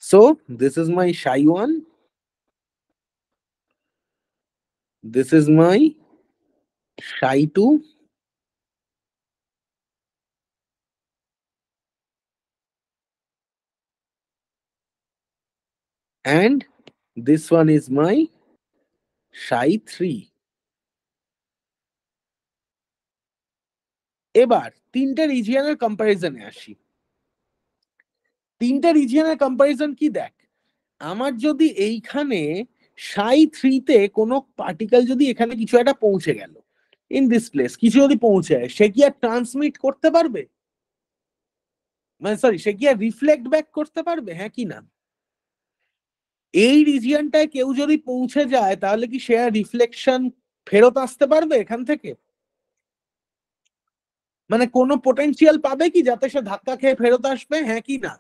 so this is my psi1, this is my psi2, and this one is my psi3. এবার তিনটে রিজিয়নের কম্পারিজনে আসি। তিনটে রিজিয়নের comparison কি দেখ, আমার যদি এইখানে psi3 তে কোনো পার্টিকেল যদি এখানে কিছু একটা পৌঁছে গেল, ইন দিস প্লেস কিছু যদি পৌঁছে যায়, সে কি আর ট্রান্সমিট করতে পারবে? মানে সরি, সে কি আর রিফ্লেক্ট ব্যাক করতে পারবে, হ্যাঁ কি না? এই রিজিয়নটায় কেউ যদি পৌঁছে যায় তাহলে কি সে আর রিফ্লেকশন ফেরত আসতে পারবে এখান থেকে? মানে কোনো পোটেনশিয়াল পাবে কি যাতে সে ধাক্কা খেয়ে ফেরত আসবে, হ্যাঁ কি না?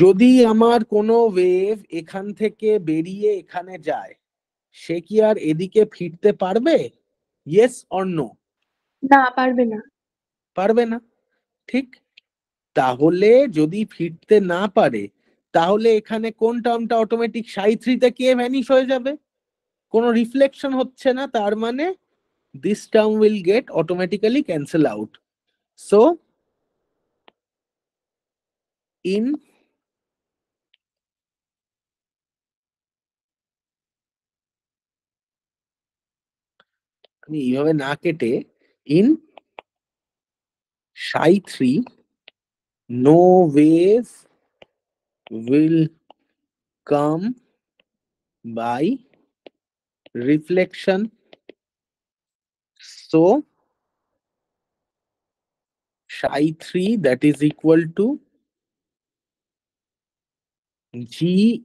যদি আমার কোনো ওয়েভ এখান থেকে বেরিয়ে এখানে যায়, সে কি আর এদিকে ফিরতে পারবে? Yes or no? না, পারবে না। পারবে না, ঠিক। তাহলে যদি ফিরতে না পারে, তাহলে এখানে কোন টার্মটা অটোমেটিক psi3 তে কে ভ্যানিশ হয়ে যাবে? কোনো রিফ্লেকশন হচ্ছে না, তার মানে this term will get automatically cancel out. So in আমি এইভাবে না কেটে in psi3 no wave will come by reflection, so psi3 that is equal to g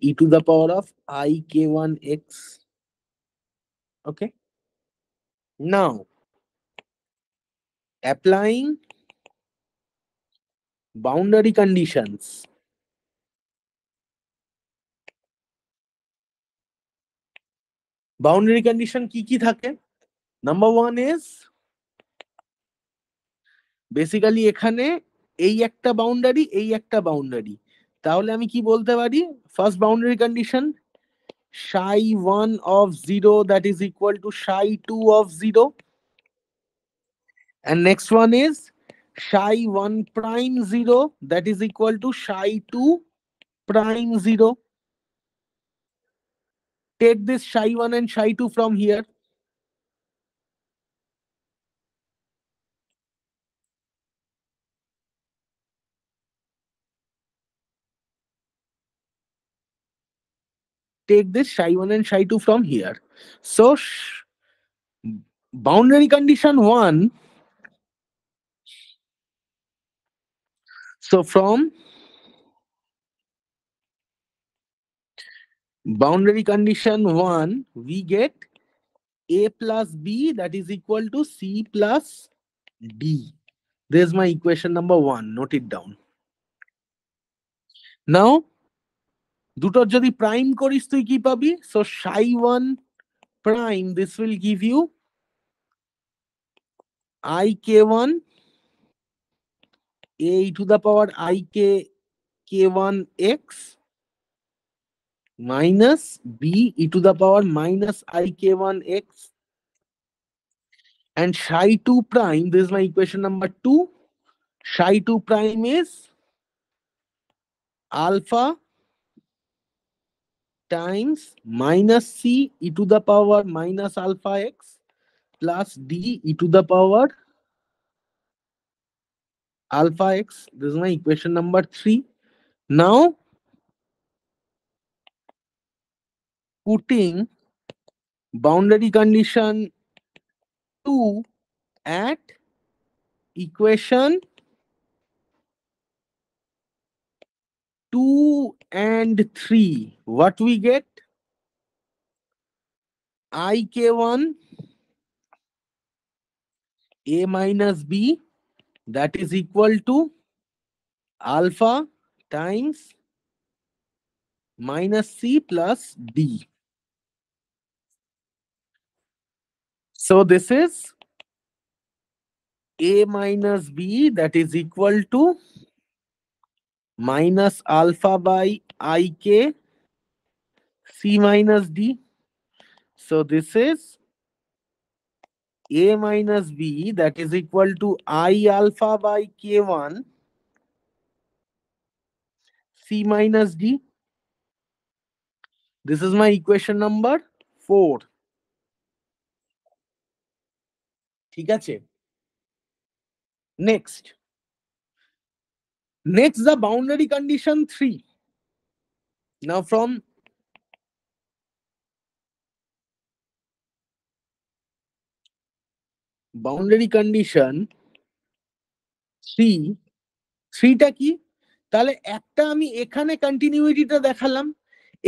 e to the power of I k1 x. Okay, now applying boundary conditions, boundary condition কি কি থাকে? Number one is basically এখানে এই একটা boundary, এই একটা boundary, তাহলে আমি কি বলতে পারি? First boundary condition psi1 of 0 that is equal to psi2 of 0, and next one is psi1 prime 0 that is equal to psi2 prime 0. Take this psi1 and psi2 from here. Take this psi1 and psi2 from here. So boundary condition 1, so from boundary condition 1 we get a plus b that is equal to c plus d. This is my equation number 1. Note it down. Now দুটোর যদি prime করিস তুই কি পাবি? So psi1 prime, this will give you I k1 a to the power I k1 x minus b e to the power minus I k1 x, and psi2 prime, this is my equation number 2. Psi2 prime is alpha times minus c e to the power minus alpha x plus d e to the power alpha x. This is my equation number 3. Now putting boundary condition 2 at equation 2 and 3, what we get? Ik1 a minus b, that is equal to alpha times minus c plus d. So this is a minus b, that is equal to minus alpha by ik c minus d. So this is a minus b, that is equal to I alpha by k1 c minus d. This is my equation number 4. ঠিক আছে? Next the boundary condition 3. Now from boundary condition 3 টা কি? তাহলে একটা আমি এখানে কন্টিনিউইটিটা দেখালাম,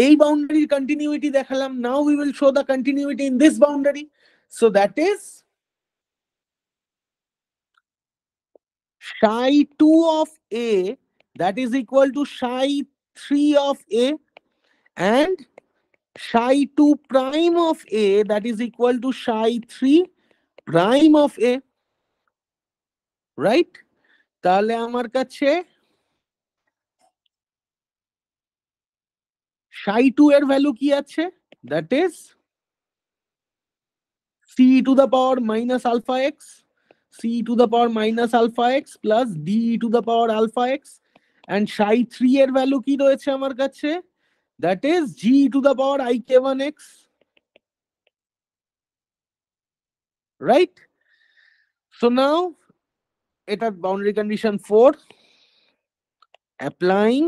এই বাউন্ডারির কন্টিনিউইটি দেখালাম। Now we will show the continuity in this boundary. So that is psi 2 of A, that is equal to psi 3 of A, and psi 2 prime of A, that is equal to psi 3 prime of A, right? তাহলে আমার কাছে psi 2 এর value কি আছে? That is c to the power minus alpha x, c to the power minus alpha x plus d to the power alpha x, and psi 3 এর value কি রয়েছে আমার কাছে? That is g to the power ik1x, right? So now এটা boundary condition 4, applying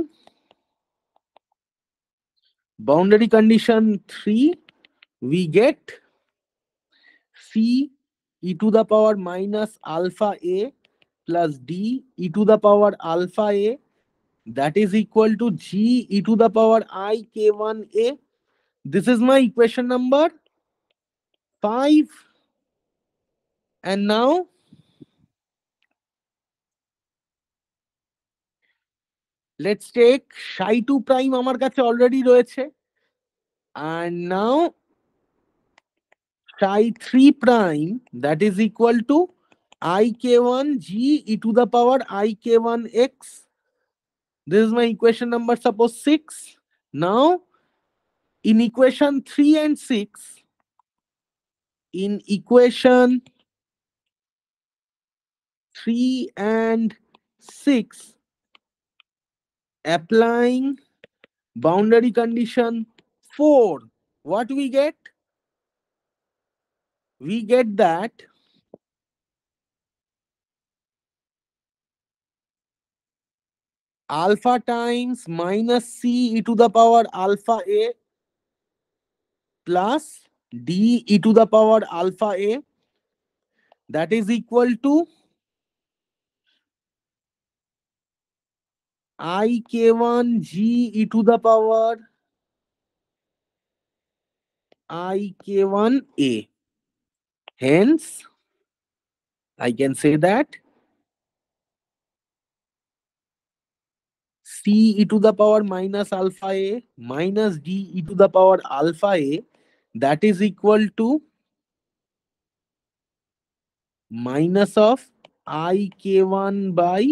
boundary condition 3, we get c e to the power minus alpha a plus d e to the power alpha a, that is equal to g e to the power I k1a. This is my equation number 5. And now let's take psi 2 prime আমার কাছে already রয়েছে, and now psi 3 prime, that is equal to ik1 g e to the power ik1x. This is my equation number, suppose 6. Now in equation 3 and 6, in equation 3 and 6, applying boundary condition 4, what we get? We get that alpha times minus c e to the power alpha a plus d e to the power alpha a, that is equal to ik1 g e to the power ik1a. Hence I can say that c e to the power minus alpha a minus d e to the power alpha a, that is equal to minus of ik1 by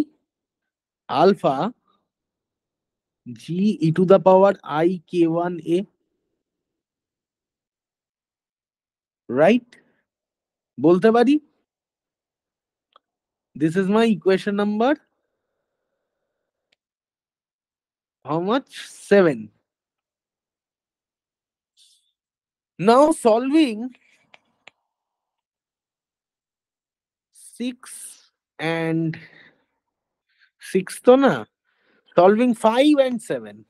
alpha g e to the power ik1a, right? বলতে পারি? This is my equation number how much? 7. Now solving 6 and 6 to na, solving 5 and 7.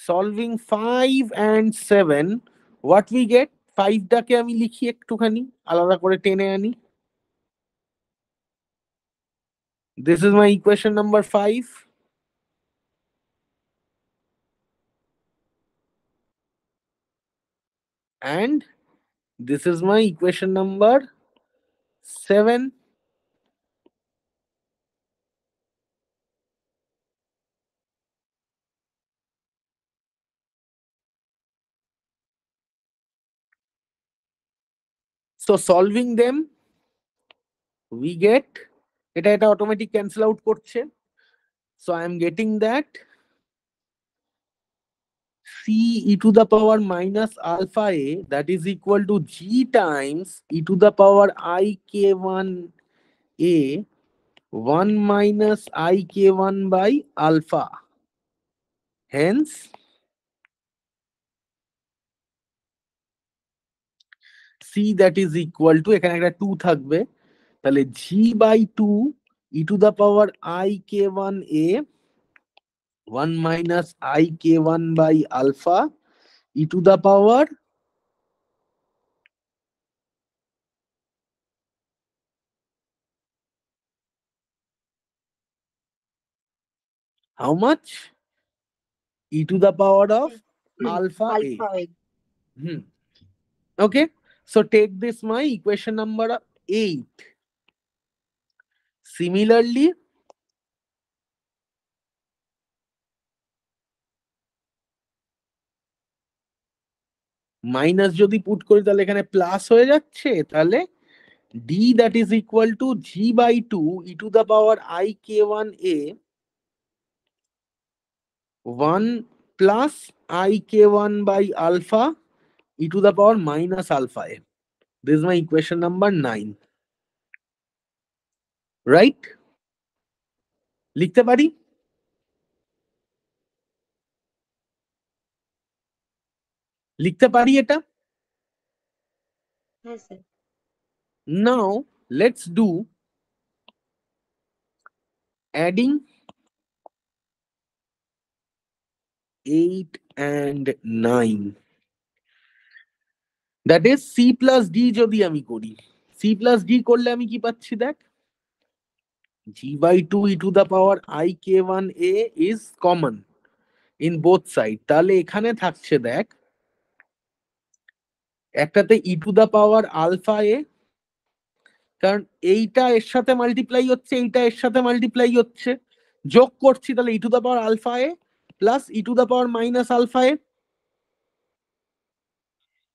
Solving 5 and 7, what we get 5 টাকে আমি লিখি একটুখানি আলাদা করে টেনে আনি। This is my equation number 5. And this is my equation number 7. So solving them, we get এটা automatic cancel out করছে। So I am getting that c e to the power minus alpha a, that is equal to g times e to the power I k1 a 1 minus I k1 by alpha. Hence c that is equal to এখানে একটা 2 থাকবে, তাহলে g by 2 e to the power I k1 a 1 minus I k1 by alpha e to the power how much? E to the power of alpha a. Okay, so take this my equation number 8. Similarly, minus যদি put করি তাহলে এখানে plus হয়ে যাচ্ছে, তাহলে d that is equal to g by 2 e to the power I k1 a 1 plus I k1 by alpha e to the power minus alpha a. This is my equation number 9. Right? লিখতে পারি? লিখতে পারি এটা? Yes, sir. Now let's do adding 8 and 9. That is c plus d যদি আমি করি, c plus d করলে আমি কি পাচ্ছি দেখ, g by 2 e to the power I k1 a is common in both side, তাহলে এখানে থাকছে দেখ একটাতে e to the power alpha a, কারণ এইটা এর সাথে মাল্টিপ্লাই হচ্ছে, এইটা এর সাথে মাল্টিপ্লাই হচ্ছে, যোগ করছি, তাহলে e to the power alpha a plus e to the power minus alpha a।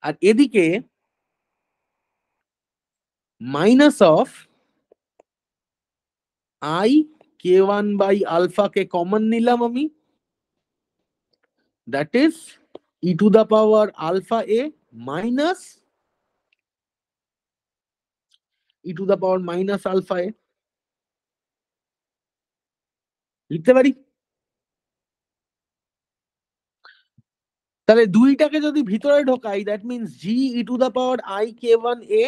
আর এদিকে minus of I k1 by alpha K common নিলাম আমি, that is e to the power alpha a minus e to the power minus alpha a। লিখতে পারি? তাহলে দুইটাকে যদি ভিতরে ঢোকাই, that means g e to the power I k1 a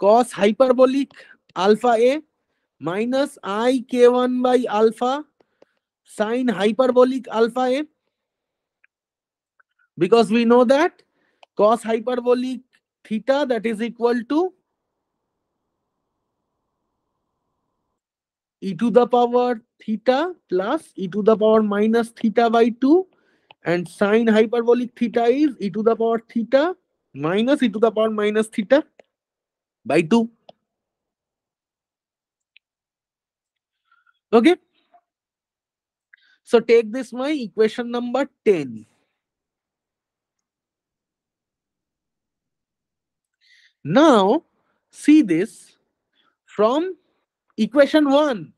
cos hyperbolic alpha a minus I k1 by alpha sin hyperbolic alpha a, because we know that cos hyperbolic theta that is equal to e to the power theta plus e to the power minus theta by 2, and sin hyperbolic theta is e to the power theta minus e to the power minus theta by 2. Okay, so take this my equation number 10. Now see this from equation 1.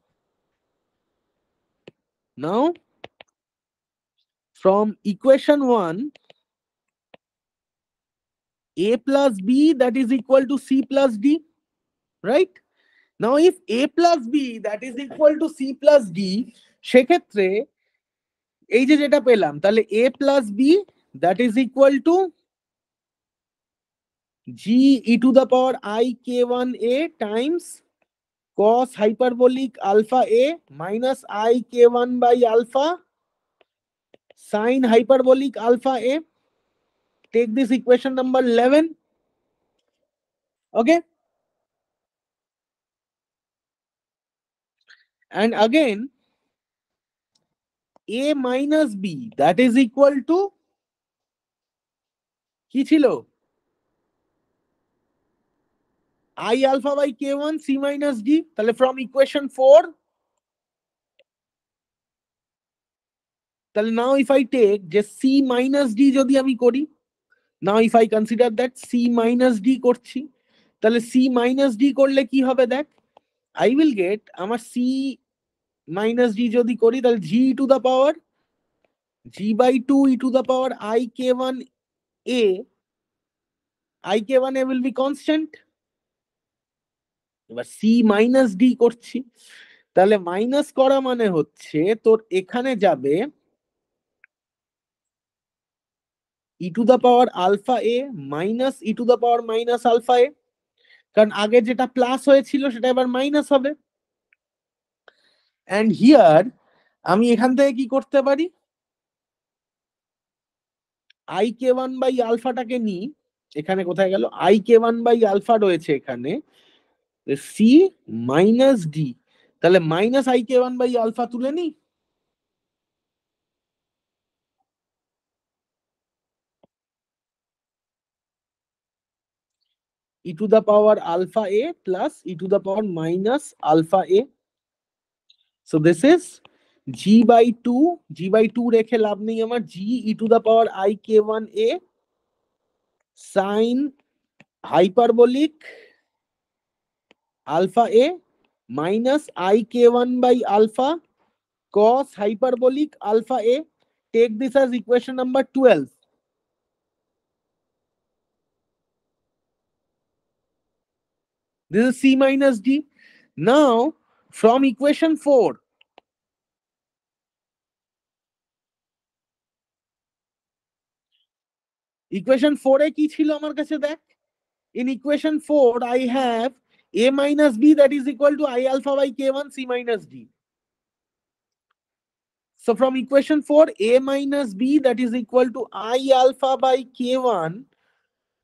Now from equation 1, a plus b that is equal to c plus d, right? Now if a plus b that is equal to c plus d, সেক্ষেত্রে এই যে যেটা পেলাম, তাহলে a plus b that is equal to g e to the power I k1 a times cos hyperbolic alpha a minus I k1 by alpha sin hyperbolic alpha a, take this equation number 11. Okay. And again, a minus b, that is equal to কি ছিল? I alpha by k1 c minus d. তাহলে from equation 4, তাহলে now if I take যে c minus d যদি আমি করি, now if I consider that c minus d করছি, তাহলে c minus d করলে কি হবে দেখ, I will get আমার c minus d যদি করি তাহলে g to the power g by 2 e to the power I k1 a, I k1 a will be constant. এবার c minus d করছি, তাহলে মাইনাস করা মানে হচ্ছে তোর এখানে যাবে e to the power alpha a minus e to the power minus alpha a, কারণ আগে যেটা প্লাস হয়েছিল সেটা এবার মাইনাস হবে। এন্ড হিয়ার আমি এখান থেকে কি করতে পারি, i k1 বাই আলফাটাকে নিই, এখানে কোথায় গেল, i k1 বাই আলফা রয়েছে এখানে c মাইনাস d, তাহলে minus i k1 by alpha তুলে নিই, e to the power alpha a plus e to the power minus alpha a. So this is g by 2, g by 2 রেখে লাভ নেই আমার, g e to the power I k1 a sin hyperbolic alpha a minus I k1 by alpha cos hyperbolic alpha a. Take this as equation number 12. This is c minus d. Now from equation 4, equation 4 এ কি ছিল আমার কাছে দেখ, in equation 4 I have a minus b that is equal to I alpha by k1 c minus d. So from equation 4, a minus b that is equal to I alpha by k1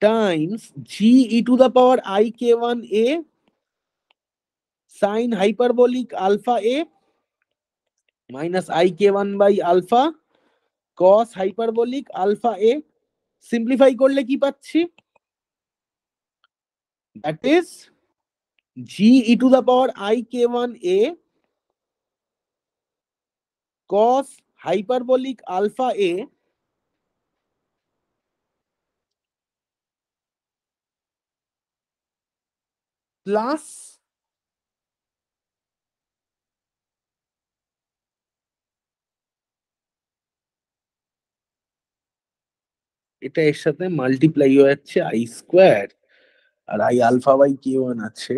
times g e to the power I k1 a sin hyperbolic alpha a minus I k1 by alpha cos hyperbolic alpha a. Simplify করলে কি পাচ্ছি, that is g e to the power I k1 a cos hyperbolic alpha a plus এটা এর সাথে multiply হয়ে যাচ্ছে i square, আর I alpha by k1 আছে,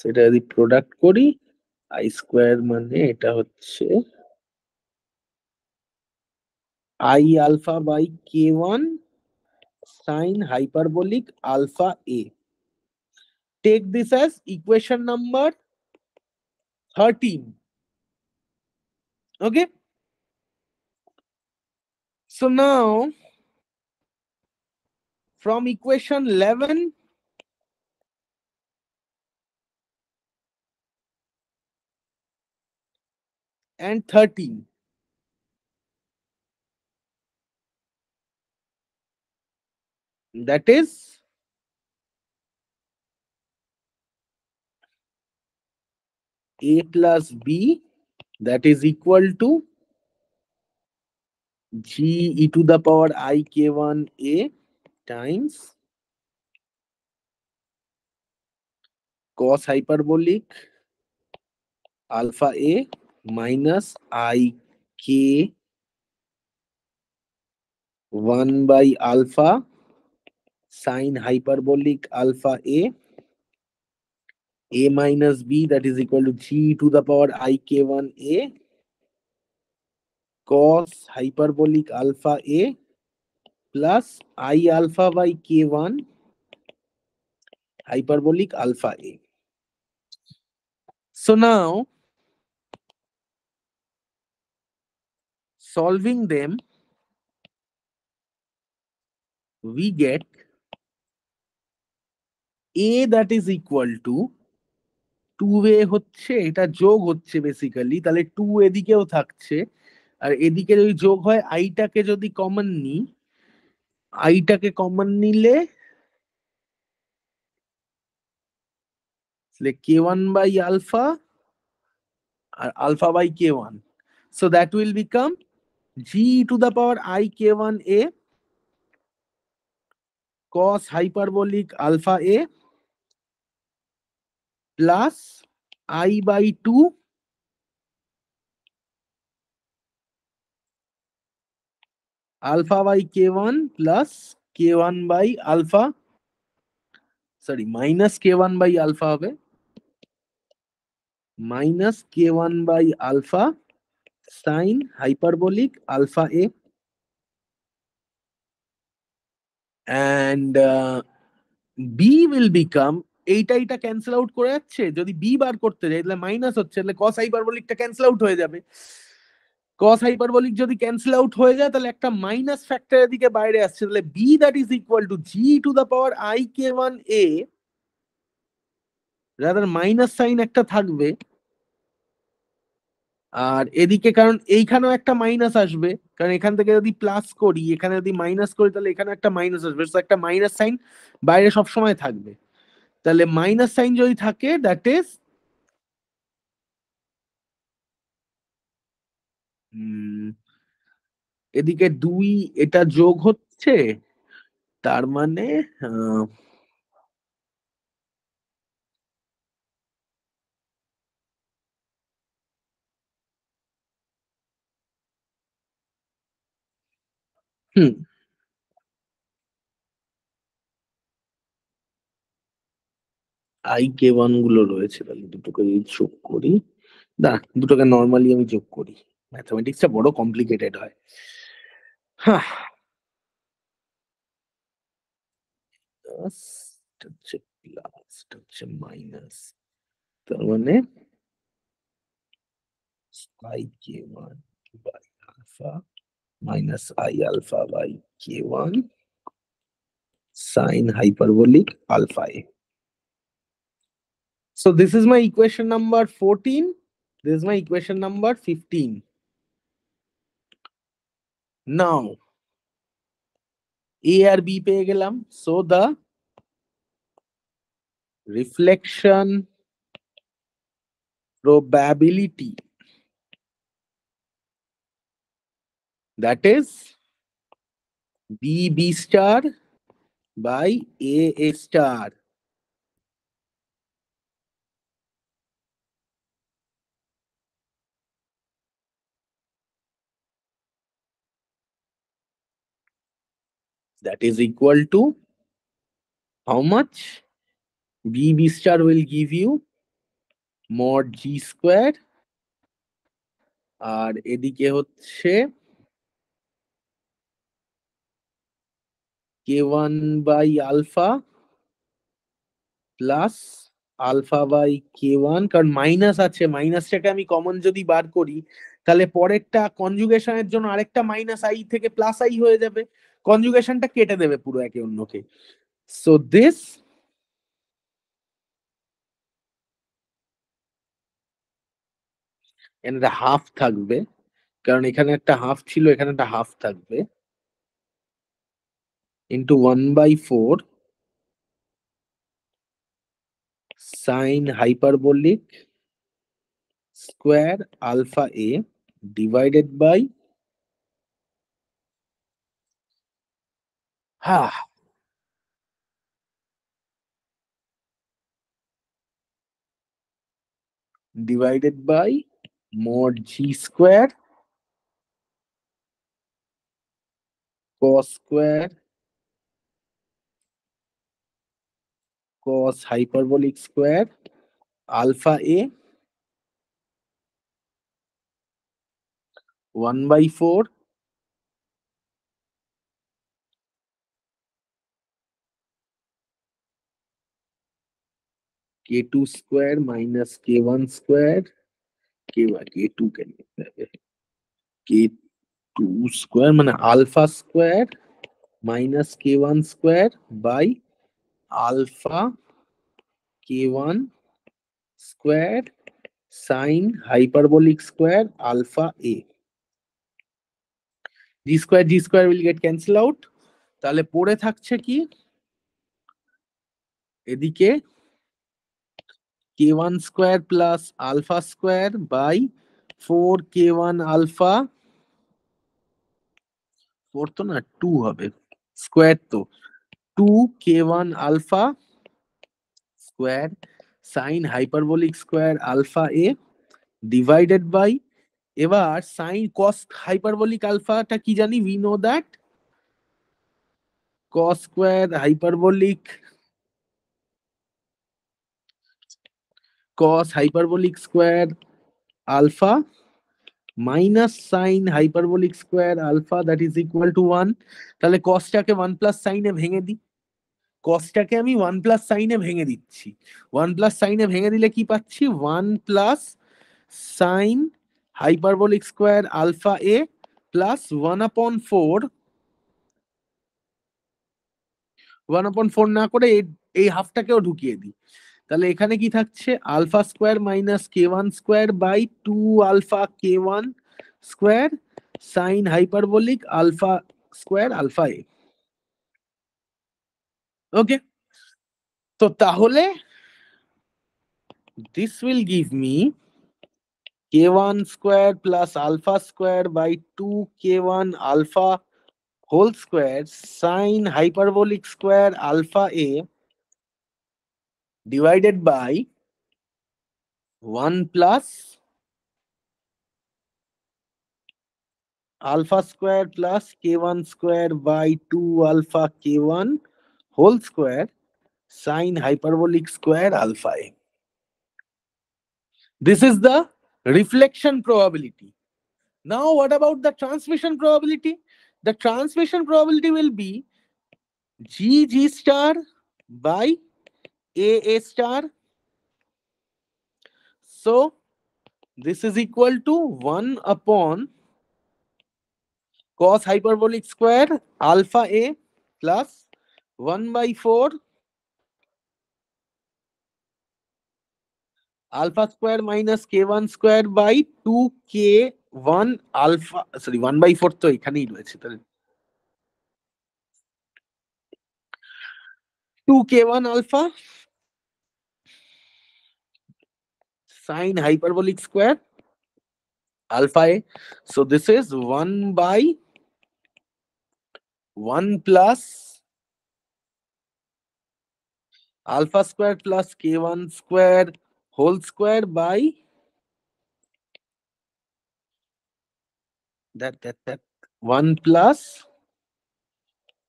সেটা যদি প্রোডাক্ট করি i স্কয়ার মানে এটা হচ্ছে I alpha by k1 sin hyperbolic alpha a. Take this as equation number 13. Okay. So now from equation 11 and 13, that is a plus b that is equal to g e to the power I k1 a times cos hyperbolic alpha a minus I k1 by alpha sin hyperbolic alpha a minus b that is equal to g to the power I k1 a cos hyperbolic alpha a plus I alpha by k1 hyperbolic alpha a. So now solving them, we get a that is equal to 2a হচ্ছে, এটা যোগ হচ্ছে basically, তাহলে 2 এদিকেও থাকছে, আর এদিকে যদি যোগ হয় আইটাকে যদি কমন নিই, আইটাকে কমন নিলে k1 by alpha আর alpha by k1. So that will become g to the power I k1a cos hyperbolic alpha a plus I by 2 alpha by k1 plus k1 by alpha, sorry, minus k1 by alpha হবে, minus k1 by alpha sin hyperbolic alpha a, and b will become, এইটা cancel out করে যাচ্ছে, যদি b বার করতে যাই তাহলে minus হচ্ছে, তাহলে cos হাইপারবোলিকটা ক্যান্সেল আউট হয়ে যাবে, cos হাইপারবোলিক যদি ক্যান্সেল আউট হয়ে যায় তাহলে একটা মাইনাস ফ্যাক্টরের দিকে বাইরে আসছে, তাহলে b that is equal to g to the power I k1a, rather minus sine একটা থাকবে, আর এদিকে কারণ এইখানেও একটা মাইনাস আসবে, কারণ এখান থেকে যদি প্লাস করি এখানে যদি মাইনাস করি তাহলে এখানে একটা মাইনাস আসবে, তো একটা মাইনাস সাইন বাইরে সব সময় থাকবে, তাহলে মাইনাস সাইন যদি থাকে দ্যাট ইজ এদিকে 2 এটা যোগ হচ্ছে, তার মানে আহ, হুম আই কে ওয়ান গুলো রয়েছে, তাহলে দুটোকে যদি যোগ করি, না দুটোকে নর্মালি আমি যোগ করি, ম্যাথমেটিক্সটা বড় কমপ্লিকেটেড হয়। হ্যাঁ, এটা হচ্ছে প্লাস, এটা হচ্ছে মাইনাস, তার মানে I k1 by alpha minus I alpha by k1 sin hyperbolic alpha a. So this is my equation number 14. This is my equation number 15. Now a R b পেয়ে গেলাম, so the reflection probability, that is b star by a star, that is equal to how much? b star will give you mod g square, আর এদিকে হচ্ছে k1 by alpha plus alpha by k1, কারণ minus আছে, মাইনাসটাকে আমি common যদি বার করি তাহলে পরেরটা কনজুগেশনের জন্য আরেকটা মাইনাস আই থেকে প্লাস আই হয়ে যাবে, কনজুগেশনটা কেটে দেবে পুরো একে অন্যকে, সো দিস এখানে হাফ থাকবে, কারণ এখানে একটা হাফ ছিল, এখানে একটা হাফ থাকবে, into 1/4 sine hyperbolic square alpha a divided by হ্যাঁ divided by mod g square cos square cos hyperbolic square alpha a 1/4 k2 square minus k1 square k2 can be k2 2 square মানে alpha square minus k1 square by alpha k1 square sine hyperbolic square alpha a. G square will get cancel out. তাহলে পড়ে থাকছে কি এদিকে k1 square plus alpha square by 4k1 alpha 4 তো না 2 হবে square তো 2k1 alpha square sin hyperbolic square alpha a divided by এবার sin cos hyperbolic alpha টা কি জানি we know that cos square hyperbolic square alpha minus sin hyperbolic square alpha that is equal to 1 তাহলে cos টাকে 1 plus sin এ ভেঙে দিই cos টাকে আমি 1 plus sin এ ভেঙে দিচ্ছি 1 plus sin এ ভেঙে দিলে কি পাচ্ছি 1 plus sin hyperbolic square alpha a plus 1 upon 4 না করে এই হাফটাকেও ঢুকিয়ে দিই তাহলে এখানে কি থাকছে alpha square minus k1 square by 2 alpha k1 square sine hyperbolic alpha square alpha a okay তো তাহলে this will give me k1 square plus alpha square by 2 k1 alpha whole square sine hyperbolic square alpha a divided by 1 plus alpha square plus k1 square by 2 alpha k1 whole square sine hyperbolic square alpha a. This is the reflection probability. Now what about the transmission probability? The transmission probability will be g star by a star. So this is equal to 1 upon cos hyperbolic square alpha a plus 1 by 4 alpha square minus k1 square by 2k1 alpha, sorry 1 by 4 তো এখানেই রয়েছে তাহলে 2k1 alpha sine hyperbolic square alpha a. So this is 1 by 1 plus alpha square plus k1 square whole square by that 1 plus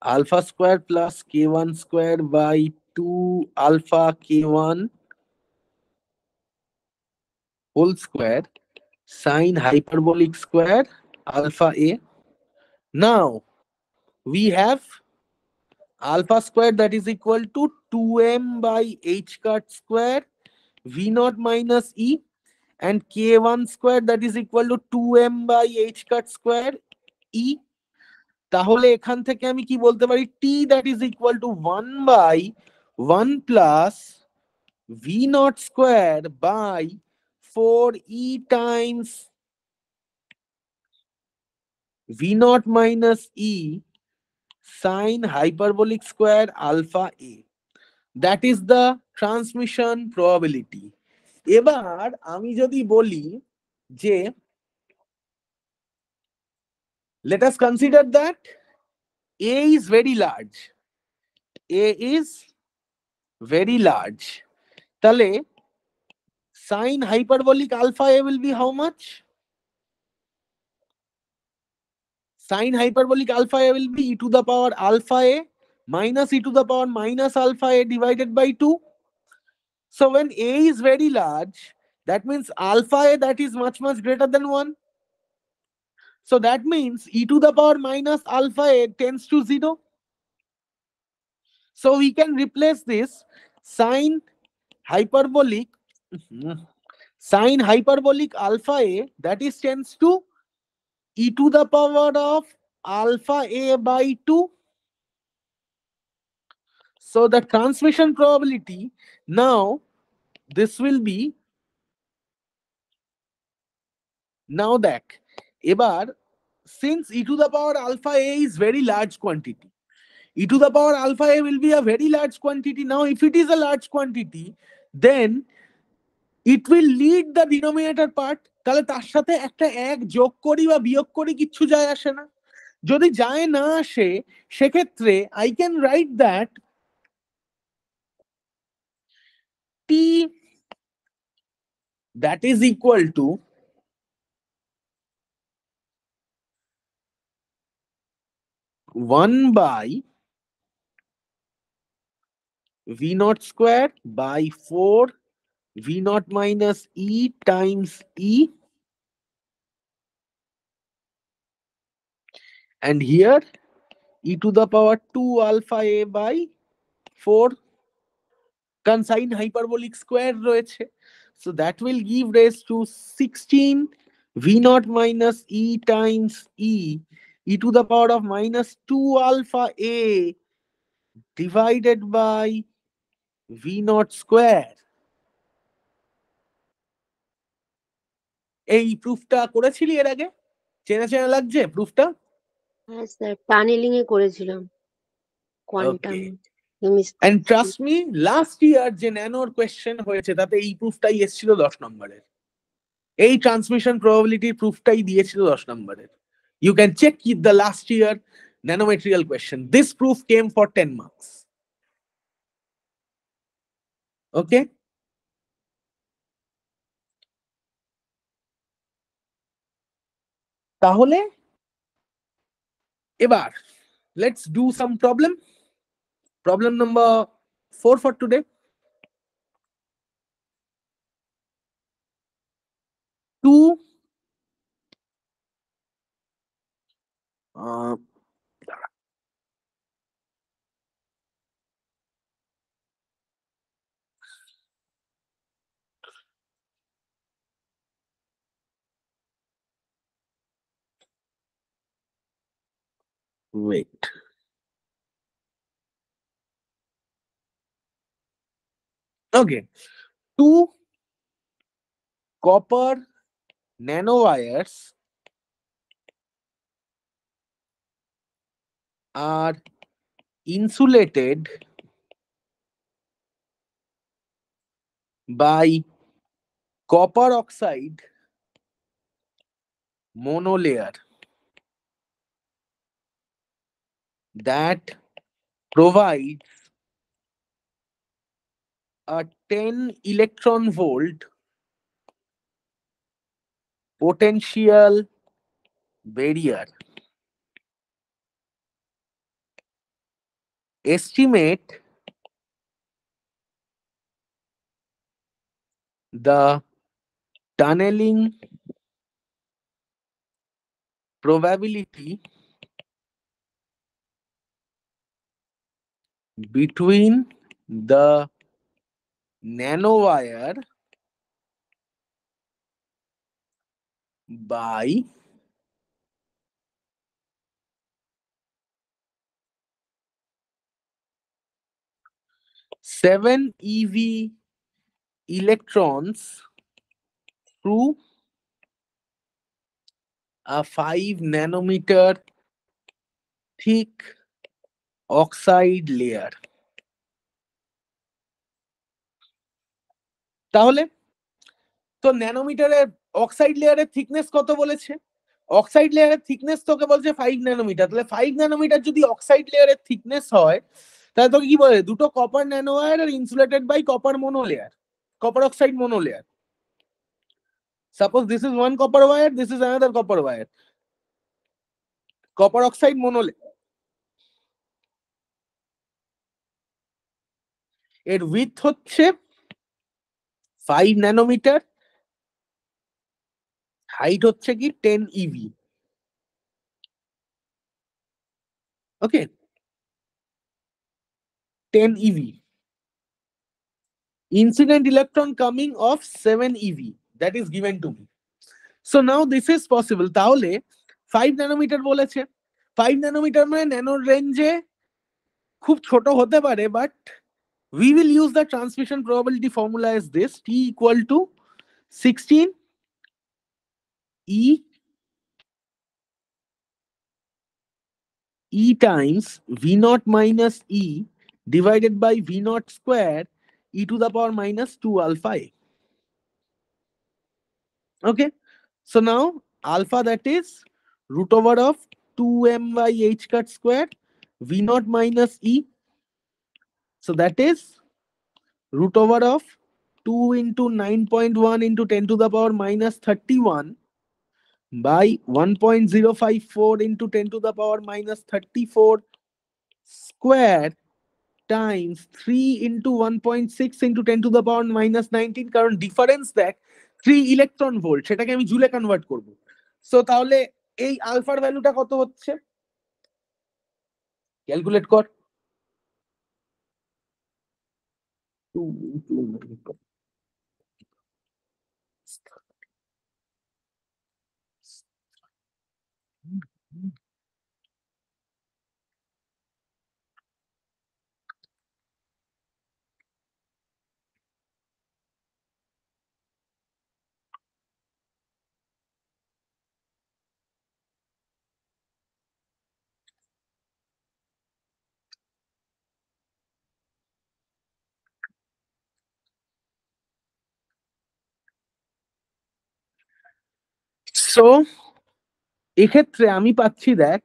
alpha square plus k1 square by 2 alpha k1 whole square sine hyperbolic square alpha a. Now we have alpha square that is equal to 2m by h cut square v naught minus e and k1 square that is equal to 2m by h cut square e. তাহলে এখান থেকে আমি কি বলতে পারি t that is equal to 1 by 1 plus v naught square by 4e times v naught minus e sine hyperbolic square alpha a. That is the transmission probability. এবার আমি যদি বলি যে let us consider that a is very large. A is very large. তাহলে sine hyperbolic alpha a will be how much? Sine hyperbolic alpha a will be e to the power alpha a minus e to the power minus alpha a divided by 2. So when a is very large, that means alpha a that is much greater than 1. So that means e to the power minus alpha a tends to 0. So we can replace this sine hyperbolic alpha a that is tends to e to the power of alpha a by 2. So the transmission probability, now this will be, now that এবার since e to the power alpha a is very large quantity, e to the power alpha a will be a very large quantity. Now if it is a large quantity, then it will lead the denominator part. তাহলে তার সাথে একটা এক যোগ করি বা বিয়োগ করি কিচ্ছু যায় আসে না। যদি যায় না আসে সেক্ষেত্রে I can write that t that is equal to 1 by v naught square by 4 v naught minus e times e, and here e to the power 2 alpha a by 4 cosine hyperbolic square রয়েছে, so that will give raised to 16 v naught minus e times e to the power of minus 2 alpha a divided by v naught square. এই প্রুফটা করেছিলি এর আগে? চেনা চেনা লাগছে প্রুফটা? হ্যাঁ sir, tunnelling এ করেছিলাম quantum chemistry. And trust me, last year যে ন্যানোর কোয়েশ্চেন হয়েছে তাতে এই প্রুফটাই এসেছিল 10 নম্বরের। এই ট্রান্সমিশন প্রবাবিলিটি প্রুফটাই দিয়েছিল 10 নম্বরের। You can check the last year nanometrical question. This proof came for 10 marks. Okay? তাহলে এবার let's do some problem. Problem number 4 for today. 2 wait. Okay. 2 copper nanowires are insulated by copper oxide monolayer that provides a 10 electron volt potential barrier. Estimate the tunneling probability between the nanowire by seven EV electrons through a 5 nanometer thick oxide layer. তাহলে তো ন্যানোমিটারের oxide লেয়ারের thickness কত বলেছে? Oxide লেয়ারের thickness তোকে বলছে 5 nanometre. তাহলে 5 nanometre যদি অক্সাইড লেয়ারের থিকনেস হয় তাহলে তোকে কি বলে? দুটো কপার ন্যানোওয়্যার আর insulated by copper monolayer, copper oxide monolayer. Suppose this is one copper wire, this is another copper wire. Copper oxide monolayer. এর width হচ্ছে 5 ন্যানোমিটার, হাইট হচ্ছে কি 10 EV। Okay, 10 EV। Incident electron coming of 7 EV, that is given to me. So now this is possible. তাহলে 5 nanometre বলেছে। 5 nanometre মানে nano রেঞ্জে খুব ছোট হতে পারে, but we will use the transmission probability formula as this: T equal to 16 E times V naught minus E divided by V naught square e to the power minus 2 alpha A. Okay, so now alpha, that is root over of 2m by h cut square V naught minus E, so that is root over of 2 into 9.1 into 10 to the power minus 31 by 1.054 into 10 to the power minus 34 square times 3 into 1.6 into 10 to the power minus 19, কারণ difference দেখ 3 electron volt, সেটাকে আমি জুলে convert করব। So তাহলে এই আলফার ভ্যালুটা কত হচ্ছে, ক্যালকুলেট কর। 2 into 9. সো এক্ষেত্রে আমি পাচ্ছি দেখ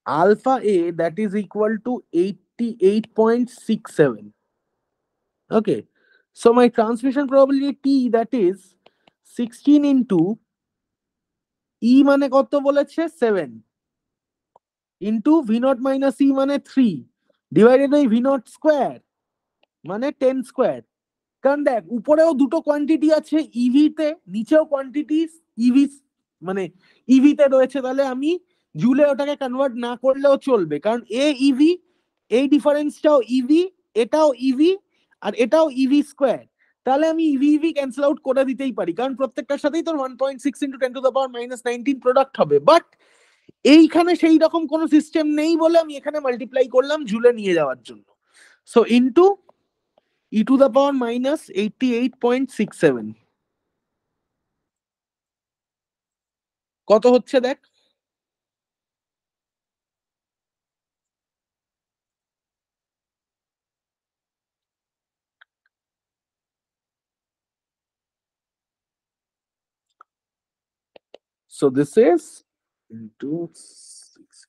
alpha A, that is equal to 88.67. Okay, so my transmission probability T, that is 16 into E মানে কত বলেছে 7 into V naught minus E মানে 3 divided by V naught square মানে 10 square। কারণ দেখ উপরেও দুটো কোয়ান্টিটি আছে ইভি তে, নিচেও কোয়ান্টিটি ইভি মানে ইভি তে রয়েছে, তাহলে আমি জুলে ওটাকে কনভার্ট না করলেও চলবে, কারণ এ ইভি, এই ডিফারেন্সটাও ইভি, এটাও ইভি, আর এটাও ইভি স্কোয়ার, তাহলে আমি ইভি ইভি ক্যান্সেল আউট করে দিতেই পারি, কারণ প্রত্যেকটার সাথেই তোর 1.6 into 10 two the power minus 19 product হবে। বাট এইখানে সেই রকম কোনো সিস্টেম নেই বলে আমি এখানে মাল্টিপ্লাই করলাম জুলে নিয়ে যাওয়ার জন্য। So into e to the power minus 88.67 কত হচ্ছে দেখ, so this is into 6.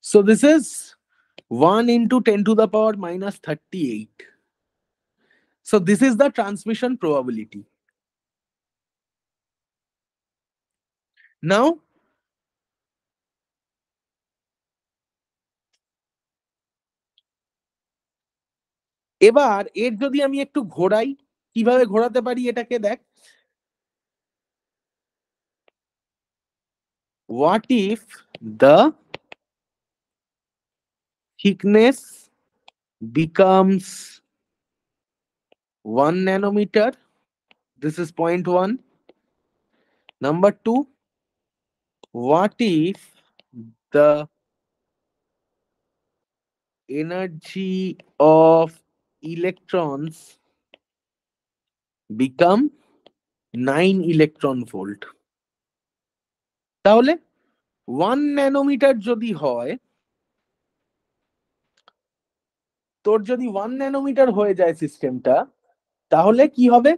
So this is 1 into 10 to the power minus 38. So this is the transmission probability. Now এবার এর যদি আমি একটু ঘোরাই, কিভাবে ঘোরাতে পারি এটাকে দেখ, what if the thickness becomes 1 nanometer, this is 0.1. Number 2, what if the energy of electrons become 9 electron volt? তাহলে 1 ন্যানোমিটার যদি হয়, তোর যদি 1 ন্যানোমিটার হয়ে যায় সিস্টেমটা, তাহলে কি হবে,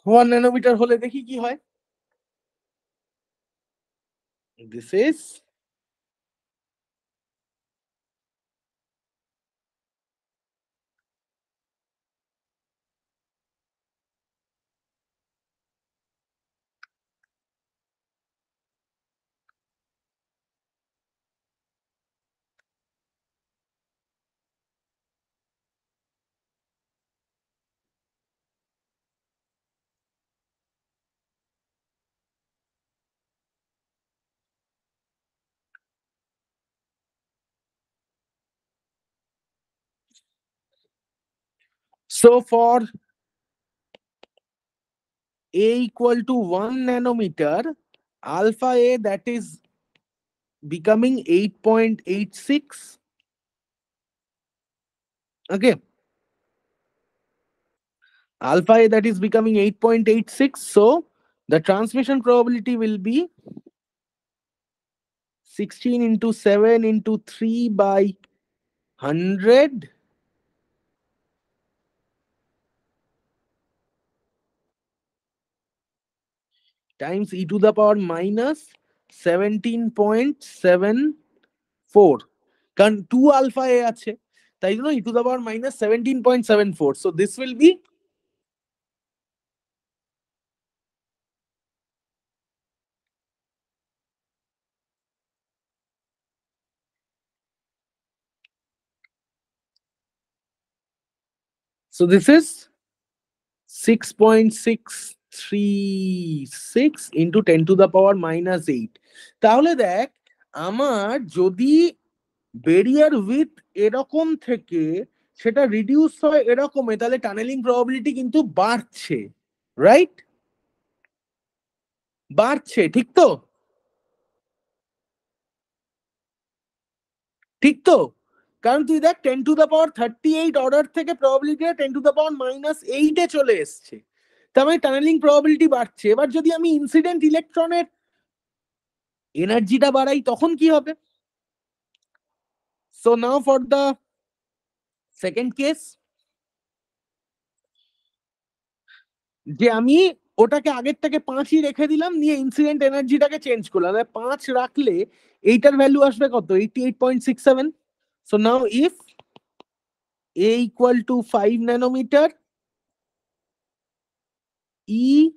1 ন্যানোমিটার হলে দেখি কি হয়, this is So for A equal to 1 nanometer, alpha A that is becoming 8.86. Okay. Alpha A that is becoming 8.86. So the transmission probability will be 16 into 7 into 3 by 100 times e to the power minus 17.74. কারণ 2 alpha A আছে, তাই জন্য e to the power minus 17.74. So this will be so this is 6.636 into 10 to the power minus 8. তাহলে দেখ আমার যদি barrier with এরকম থেকে সেটা রিডিউস হয় এরকমে, তাহলে টানেলিং প্রবাবিলিটি কিন্তু বাড়ছে, রাইট? বাড়ছে, ঠিক তো? ঠিক তো? কারণ তুই দেখ 10 টু দা পাওয়ার 38 অর্ডার থেকে probability 10 to the power minus 8 এ চলে এসছে, তার মানে টানেলিং প্রবাবিলিটি বাড়ছে। এবার যদি আমি ইনসিডেন্ট ইলেকট্রনের এনার্জিটা বাড়াই তখন কি হবে? So now for the second case, যে আমি ওটাকে আগেরটাকে 5ই রেখে দিলাম, নিয়ে ইনসিডেন্ট এনার্জিটাকে চেঞ্জ করলাম। 5 রাখলে এইটার ভ্যালু আসবে কত? 88.67। So now if A equal to 5 nanometer, E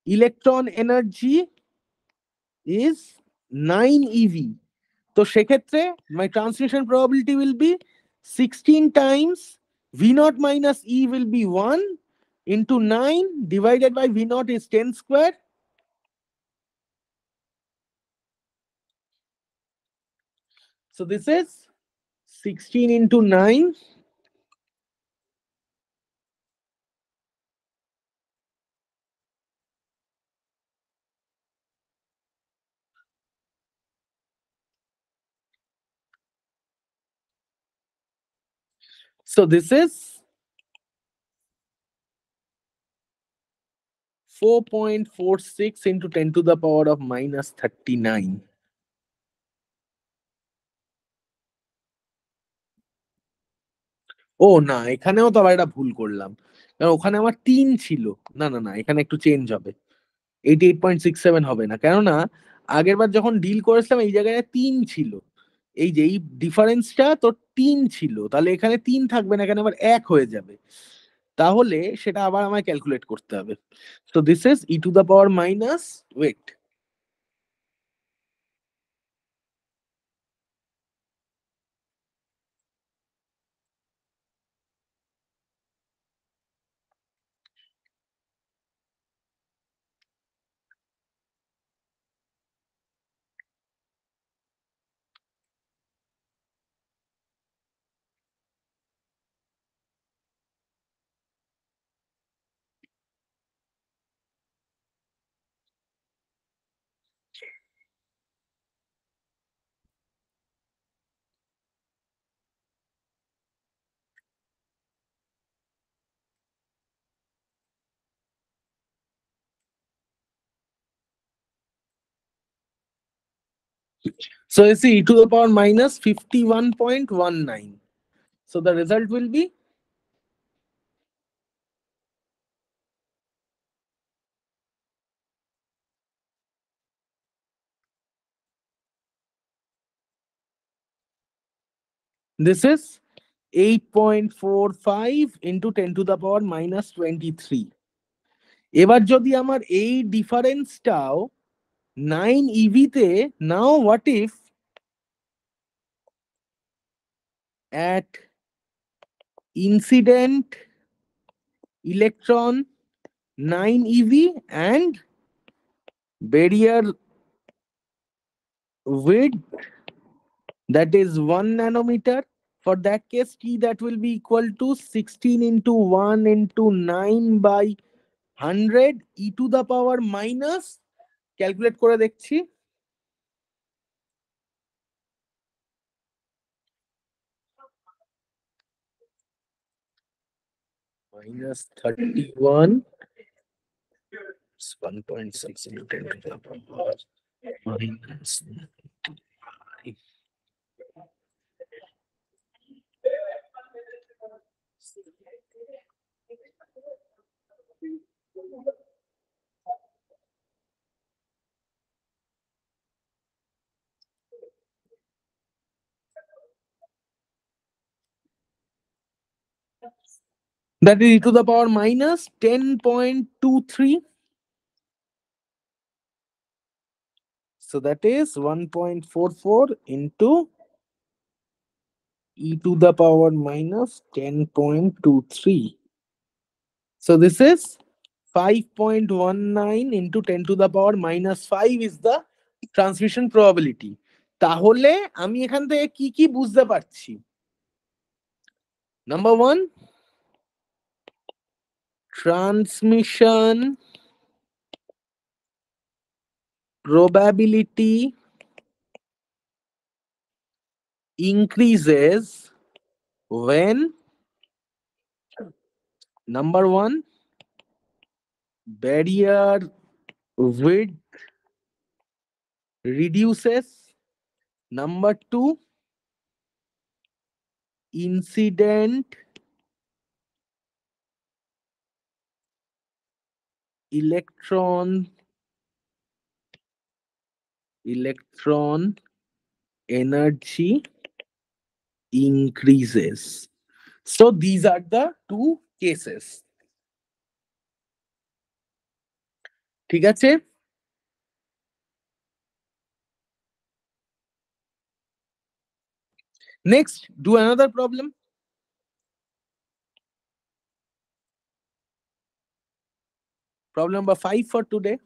electron energy is 9 eV. তো সেক্ষেত্রে my transmission probability will be 16 times V naught minus E will be 1 into 9 divided by V naught is 10 square. So this is 16 into 9. So this is 4.46 into 10 to the power of minus 39. ও না, এখানেও তো আবার একটা ভুল করলাম, কারণ ওখানে আমার 3 ছিল। না না না, এখানে একটু চেঞ্জ হবে, 88.67 হবে না, কেননা আগের বার যখন ডিল করেছিলাম এই জায়গায় 3 ছিল, এই যে এই ডিফারেন্সটা তো 3 ছিল, তাহলে এখানে 3 থাকবে না, এখানে আবার 1 হয়ে যাবে, তাহলে সেটা আবার আমায় ক্যালকুলেট করতে হবে। So this is e to the power minus wait, so it's e to the power minus 51.19. So the result will be this is 8.45 into 10 to the power minus 23. এবার যদি আমার এই ডিফারেন্সটাও 9 ইভি তে, now what if at incident electron 9 eV and barrier width that is 1 nanometer, For that case, T that will be equal to 16 into 1 into 9 by 100 e to the power minus, calculate করে দেখছি, minus 31, it's 1.6 into 10 to the power minus 5. That is e to the power minus 10.23. So that is 1.44 into e to the power minus 10.23. So this is 5.19 into 10 to the power minus 5 is the transmission probability. তাহলে আমি এখান থেকে কি কি বুঝতে পারছি? Number 1, transmission probability increases when number 1, barrier width reduces, number 2, incident electron energy increases. So these are the two cases. ঠিক আছে? Next, do another problem. Problem number 5 for today.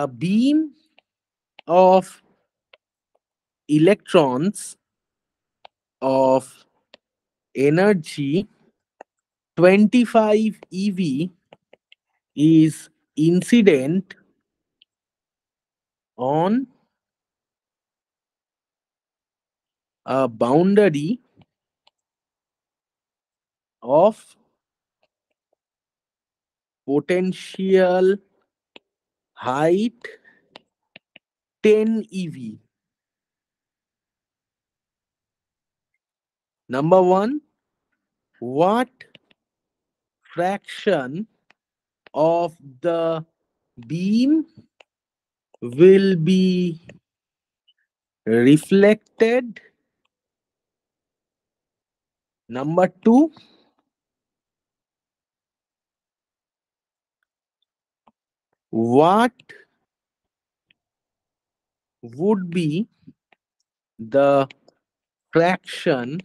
A beam of electrons of energy 25 eV is incident on a boundary of potential height 10 eV. Number 1, what fraction of the beam will be reflected? Number 2, what would be the fraction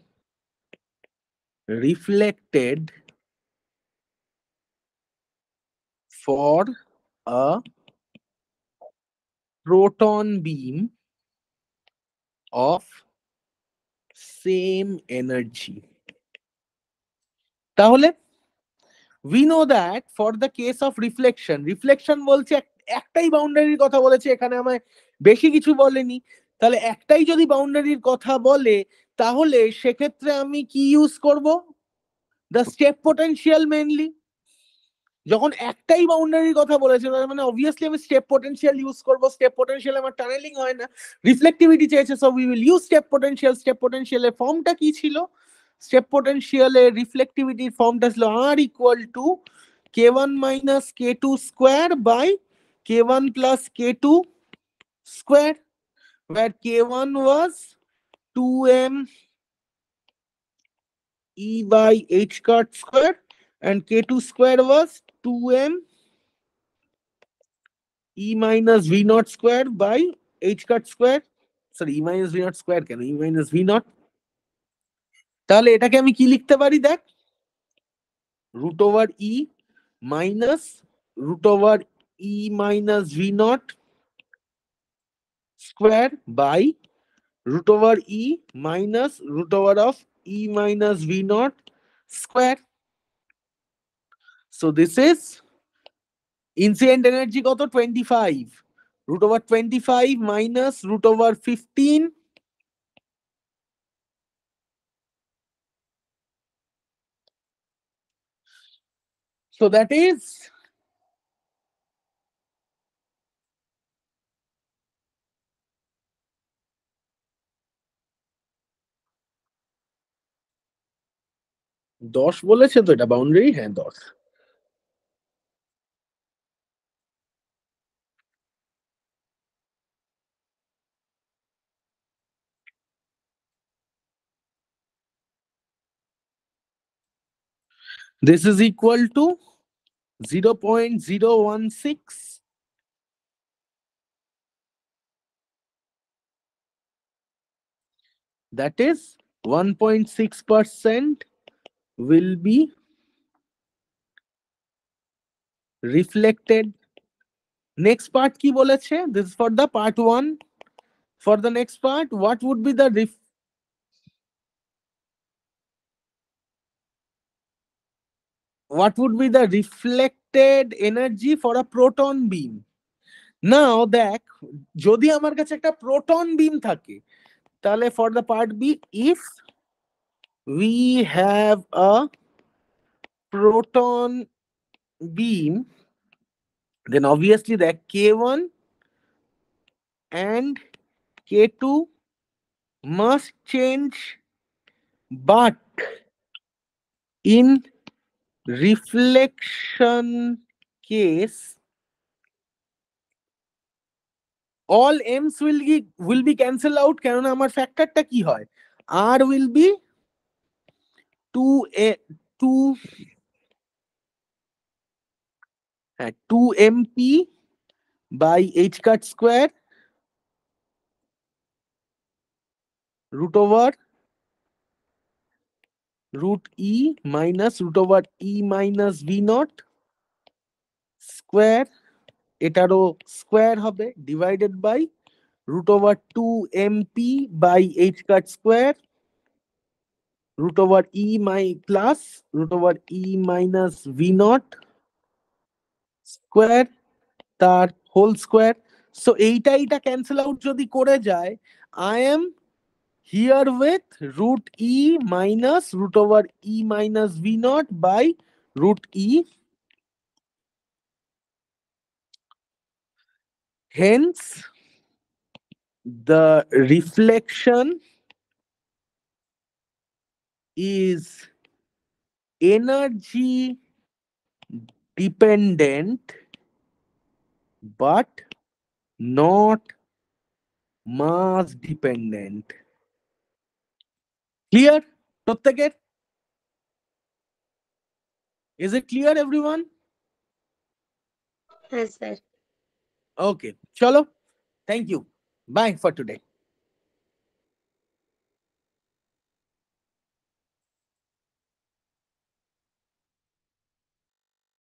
reflected for a proton beam of same energy? তাহলে we know that for the case of reflection বলছে একটাই বাউন্ডারির কথা বলেছে, এখানে আমায় বেশি কিছু বলেনি। তাহলে একটাই যদি বাউন্ডারির কথা বলে তাহলে সেক্ষেত্রে আমি কি ইউজ করব? the step potential mainly. যখন একটাই বাউন্ডারির কথা বলেছে তার মানে obviously আমি স্টেপ পোটেনশিয়াল ইউজ করব। স্টেপ পোটেনশিয়াল আমার টানেলিং হয় না, রিফ্লেক্টিভিটি চেয়েছে, so we will use step potential. Step পোটেনশিয়ালের ফর্মটা কি ছিল? স্টেপ পোটেনশিয়ালের রিফ্লেক্টিভিটির ফর্মটা ছিল r equal to k1 minus k2 square by k1 plus k2 square, where k1 was 2m e by h cut square and k2 square was 2m e minus v naught square by h cut square. Sorry, e minus v naught square কেন, e minus v naught। তাহলে এটাকে আমি কি লিখতে পারি দেখ, root over e minus root over e minus v naught square by root over E minus root over of E minus V naught square. So this is incident energy কত 25 root over 25 minus root over 15 so that is দশ বলেছে তো এটা boundary হ্যাঁ 10 this is equal to 0.016 that is 1.6% will be reflected. Next part কি বলেছে? This is for the part 1. For the next part, what would be the reflected energy for a proton beam? Now দেখ যদি আমার কাছে একটা proton beam থাকে তাহলে for the part B, if we have a proton beam, then obviously the K1 and K2 must change, but in reflection case all m's will be cancelled out কেননা আমার ফ্যাক্টরটা কি হয় r will be 2mp by h cut square root over root e minus root over e minus v naught square এটারও square হবে divided by root over 2mp by h cut square root over e plus root over e minus v naught square তার whole square. So এইটা cancel out যদি করে যায় I am here with root e minus root over e minus v naught by root e. Hence the reflection is energy dependent but not mass dependent. Clear? প্রত্যেকের? Is it clear everyone? Yes, sir. Okay, chalo. Thank you. Bye for today.